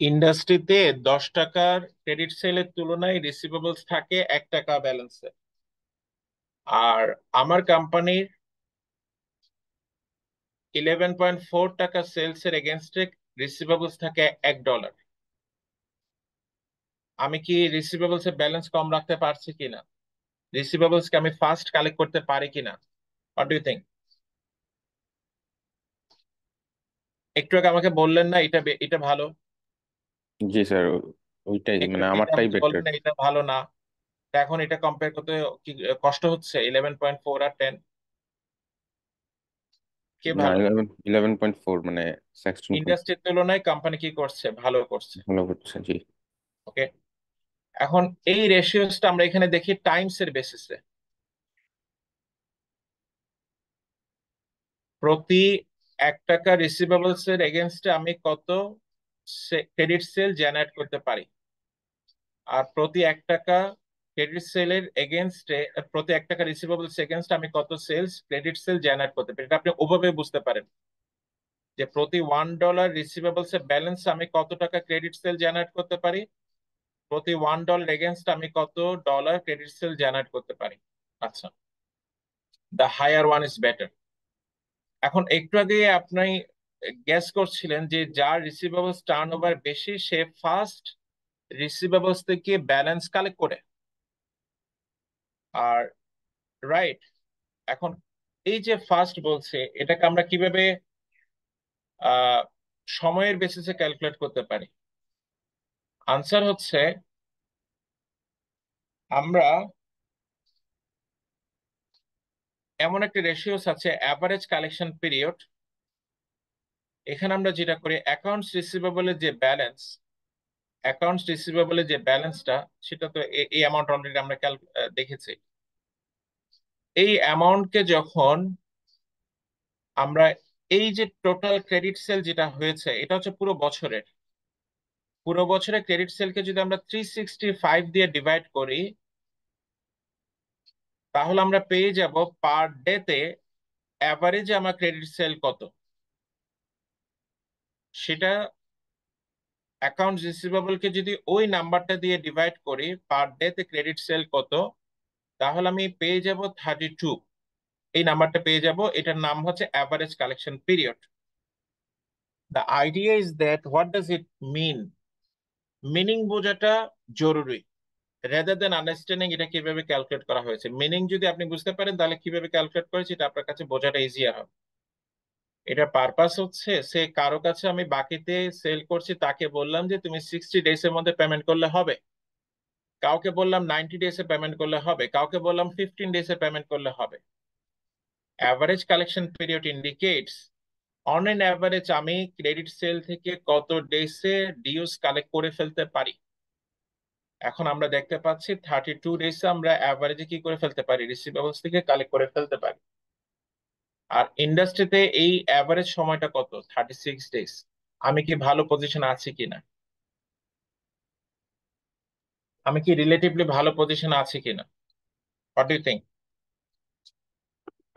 ইন্ডাস্ট্রিতে 10 টাকার ক্রেডিট সেলের তুলনায় রিসিভেবলস থাকে 1 টাকা ব্যালেন্সে, আর আমার কোম্পানির 11.4 টাকা সেলস এর এগেনস্টে রিসিভেবলস থাকে $1। আমি কি রিসিভেবলস এর ব্যালেন্স কম রাখতে পারছি কিনা? রিসিভেবলস কে আমি ফাস্ট কালেক্ট করতে পারি কিনা? What do you think? একটু আগে আমাকে বললেন না এটা এটা ভালো, জি স্যার, ওইটাই একটু মানে আগে এটা আমারটাই আমাকে বেটার। বললেন না এটা ভালো না। তা এখন এটা কম্পেয়ার করতে কি কষ্ট হচ্ছে? 11.4 আর 10 কে না, ভালো? 11.4 মানে স্যাক্সটন ইন্ডাস্ট্রির তুলনায় কোম্পানি কি করছে? ভালো করছে। ভালো করছে, জি। ওকে, এখন এই রেশিওসটা আমরা এখানে দেখি টাইমস এর বেসিসে। প্রতি 1 টাকা রিসিভেবলস এর এগেনস্টে আমি কত ক্রেডিট সেল জেনারেট করতে পারি, আর প্রতি 1 টাকা ক্রেডিট সেলের এগেনস্টে, প্রতি 1 টাকা রিসিভেবলস এগেনস্ট আমি কত সেলস ক্রেডিট সেল জেনারেট করতে পারি। এটা আপনি ওভাবে বুঝতে পারেন যে প্রতি $1 রিসিভেবলস এর ব্যালেন্স আমি কত টাকা ক্রেডিট সেল জেনারেট করতে পারি, প্রতি $1 এগেনস্ট আমি কত ডলার ক্রেডিট সেল জেনারেট করতে পারি। আচ্ছা, the higher one is better. এখন একটু আগে আপনি গেস করছিলেন যে যার রিসিভেবলস টার্ন ওভার বেশি সে ফার্স্ট রিসিভেবলস থেকে ব্যালেন্স কালেক্ট করে। আর রাইট, এখন এই যে ফার্স্ট বলছে এটাকে আমরা কিভাবে আহ সময়ের বেসিসে ক্যালকুলেট করতে পারি? আনসার হচ্ছে আমরা এমন একটা রেশিওস আছে অ্যাভারেজ কালেকশন পিরিয়ড। এখানে আমরা যেটা করি অ্যাকাউন্টস রিসিভেবলের যে ব্যালেন্সটা, সেটা তো এই অ্যামাউন্ট অলরেডি আমরা দেখেছি। এই অ্যামাউন্টকে যখন আমরা, এই যে টোটাল ক্রেডিট সেল যেটা হয়েছে এটা হচ্ছে পুরো বছরের ক্রেডিট সেলকে যদি আমরা 365 দিয়ে ডিভাইড করি, তাহলে আমরা পেয়ে যাব পার ডে তে অ্যাভারেজে আমার ক্রেডিট সেল কত। সেটা অ্যাকাউন্ট রিসিভেবলকে যদি ওই নাম্বারটা দিয়ে ডিভাইড করি পার ডে তে ক্রেডিট সেল কত, তাহলে আমি পেয়ে যাব 32। এই নাম্বারটা পেয়ে যাব, এটার নাম হচ্ছে average collection period. The idea is that what does it mean, meaning বোঝাটা জরুরি রেদার দেন আন্ডারস্ট্যান্ডিং এটা কিভাবে ক্যালকুলেট করা হয়েছে। মিনিং যদি আপনি বুঝতে পারেন তাহলে কিভাবে ক্যালকুলেট করেছে এটা আপনার কাছে বোঝাটা ইজিয়ার হবে। এটা পারপাস হচ্ছে সে কারো কাছে আমি বাকিতে সেল করছি, তাকে বললাম যে তুমি 60 ডেজ এর মধ্যে পেমেন্ট করলে হবে, কাউকে বললাম 90 ডেজ এ পেমেন্ট করলে হবে, কাউকে বললাম 15 ডেজ এ পেমেন্ট করলে হবে। Average collection period indicates on an average আমি ক্রেডিট সেল থেকে কত ডেজে ডিউস কালেক্ট করে ফেলতে পারি। এখন আমরা দেখতে পাচ্ছি 32 ডেজে আমরা অ্যাভারেজে কি করে ফেলতে পারি, রিসিভেবলস থেকে কালেক্ট করে ফেলতে পারি। আর ইন্ডাস্ট্রিতে এই অ্যাভারেজ সময়টা কত, 36 ডেজ। আমি কি ভালো পজিশন আছি কিনা, আমি কি রিলেটিভলি ভালো পজিশন আছি কিনা, হোয়াট ডু ইউ থিঙ্ক?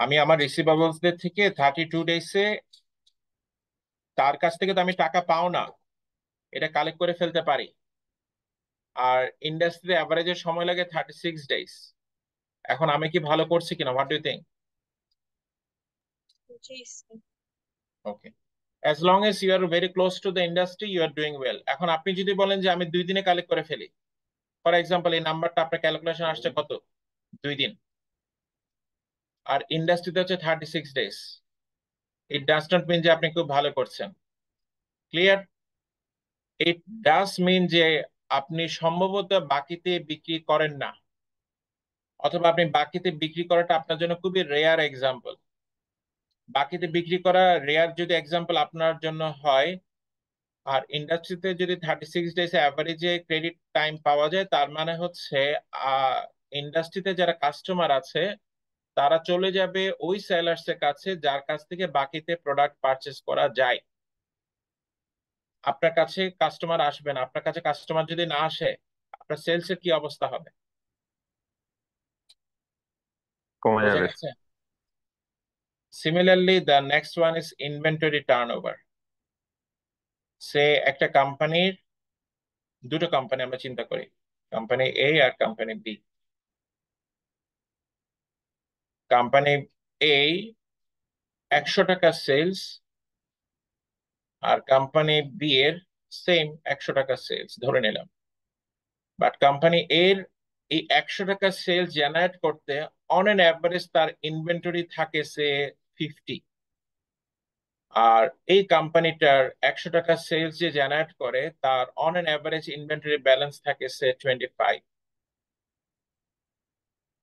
আমি আমার রিসিভেবলসদের থেকে 32 ডেজে, তার কাছ থেকে তো আমি টাকা পাও না, এটা কালেক্ট করে ফেলতে পারি। আর ইন্ডাস্ট্রিতে অ্যাভারেজের সময় লাগে 36 ডেজ। এখন আমি কি ভালো করছি কিনা, হোয়াট ডু ইউ থিঙ্ক? জি sir. Okay, as long as you are very close to the industry you are doing well. এখন আপনি যদি বলেন যে আমি 2 দিনে কালেক্ট করে ফেলি, ফর এক্সাম্পল এই নাম্বারটা আপনার ক্যালকুলেশন আসছে কত, 2 দিন, আর ইন্ডাস্ট্রিতে হচ্ছে 36 days, it does not mean যে আপনি খুব ভালো করছেন। ক্লিয়ার? ইট ডাজ মিন যে আপনি সম্ভবত বাকিতে বিক্রি করেন না, অথবা আপনি বাকিতে বিক্রি করাটা আপনার জন্য খুবই রেয়ার এক্সাম্পল। বাকিতে বিক্রি করা রেয়ার যদি এক্সাম্পল আপনার জন্য হয়, আর ইন্ডাস্ট্রিতে যদি 36 ডেজ অ্যাভারেজে ক্রেডিট টাইম পাওয়া যায়, তার মানে হচ্ছে ইন্ডাস্ট্রিতে যারা কাস্টমার আছে তারা চলে যাবে ওই সেলার্স এর কাছে যার কাছ থেকে বাকিতে প্রোডাক্ট পারচেস করা যায়। আপনার কাছে কাস্টমার আসবে না, আপনার কাছে কাস্টমার যদি না আসে আপনার সেলস এর কি অবস্থা হবে? কমে বোঝা যাবে। গেছে? Similarly the next one is inventory turnover. Say একটা কোম্পানির, দুটো কোম্পানি আমরা চিন্তা করি, কোম্পানি এ আর কোম্পানি বি। কোম্পানি এ 100 টাকা সেলস, আর কোম্পানি বি এর সেম 100 টাকা সেলস ধরে নিলাম। বাট কোম্পানি এর এই 100 টাকা সেলস জেনারেট করতে অন এন অ্যাভারেজ তার ইনভেন্টরি থাকে সে 50। আর এই কোম্পানিটার 100 টাকা সেলস যে জেনারেট করে তার on an average inventory balance থাকে সে 25।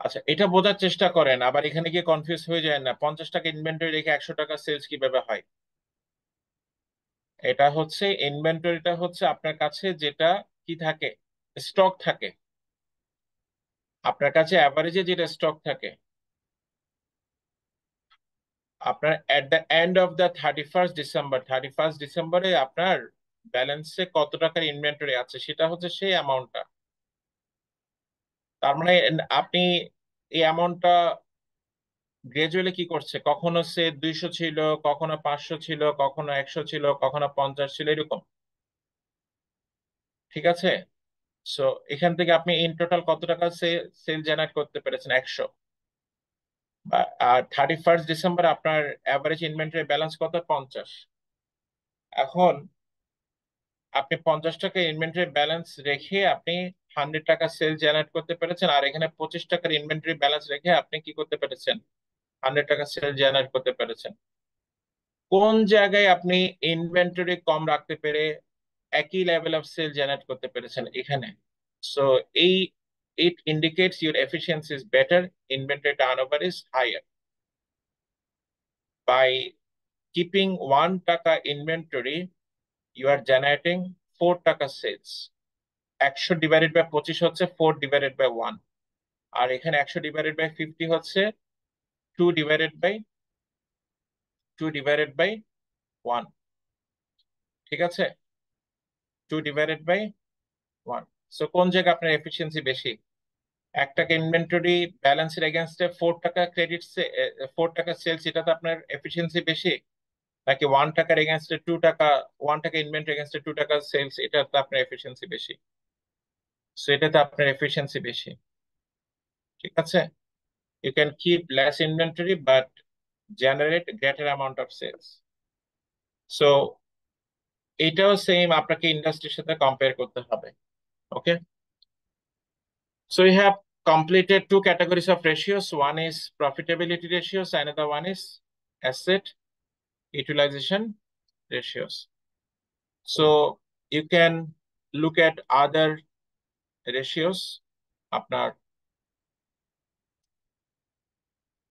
আচ্ছা, এটা বোঝার চেষ্টা করেন, আবার এখানে গিয়ে কনফিউজ হয়ে যায় না 50 টাকা ইনভেন্টরি রেখে 100 টাকা সেলস কিভাবে হয়। এটা হচ্ছে ইনভেন্টরিটা হচ্ছে আপনার কাছে যেটা কি থাকে, স্টক থাকে। আপনার কাছে অ্যাভারেজে যেটা স্টক থাকে, আপনার at the end of the 31 ডিসেম্বরে আপনার ব্যালেন্সে কত টাকার ইনভেন্টরি আছে সেটা হচ্ছে সেই অ্যামাউন্টটা। তার মানে আপনি এই অ্যামাউন্টটা গ্রাজুয়ালি কি করছে, কখনো সে 200 ছিল, কখনো 500 ছিল, কখনো 100 ছিল, কখনো 50 ছিল, এরকম। ঠিক আছে। সো এখান থেকে আপনি ইন টোটাল কত টাকা সেল জেনারেট করতে পেরেছেন, 100। আর 31 ডিসেম্বর আপনার অ্যাভারেজ ইনভেন্টরি ব্যালেন্স কত, 50। এখন আপনি 50 টাকা ইনভেন্টরি ব্যালেন্স রেখে আপনি 100 টাকা সেল জেনারেট করতে পেরেছেন, আর এখানে 25 টাকার ইনভেন্টরি ব্যালেন্স রেখে আপনি কি করতে পেরেছেন, 100 টাকা সেল জেনারেট করতে পেরেছেন। কোন জায়গায় আপনি ইনভেন্টরি কম রাখতে পেরে একই লেভেল অফ সেল জেনারেট করতে পেরেছেন, এখানে। সো এই it indicates your efficiency is better, inventory turnover is higher. By keeping 1 টাকা inventory, you are generating 4 টাকা sales. 100 ডিভাইডেড বাই 25 হচ্ছে 4 ডিভাইডেড বাই 1, আর এখানে 100 ডিভাইডেড বাই 50 হচ্ছে 2 ডিভাইডেড বাই 1। ঠিক আছে, 2 ডিভাইডেড বাই 1। সো কোন জায়গায় আপনার এফিসিয়েন্সি বেশি, 1 টাকা ইনভেন্টরি ব্যালেন্সের এগেনস্টে 4 টাকা ক্রেডিট, 4 টাকা সেলস, এটাতে আপনার এফিসিয়েন্সি বেশি, নাকি 1 টাকার এগেনস্টে 2 টাকা, 1 টাকা ইনভেন্টরি এগেনস্টে 2 টাকা সেলস, এটাতে আপনার এফিসিয়েন্সি বেশি। সো এটাতে আপনার এফিসিয়েন্সি বেশি। ঠিক আছে, you can keep less inventory but generate greater amount of sales. So এটাও সেম আপনাকে ইন্ডাস্ট্রির সাথে কম্পেয়ার করতে হবে। ওকে, so we have completed 2 categories of ratios. One is profitability ratios, another one is asset utilization ratios. So you can look at other ratios. আপনার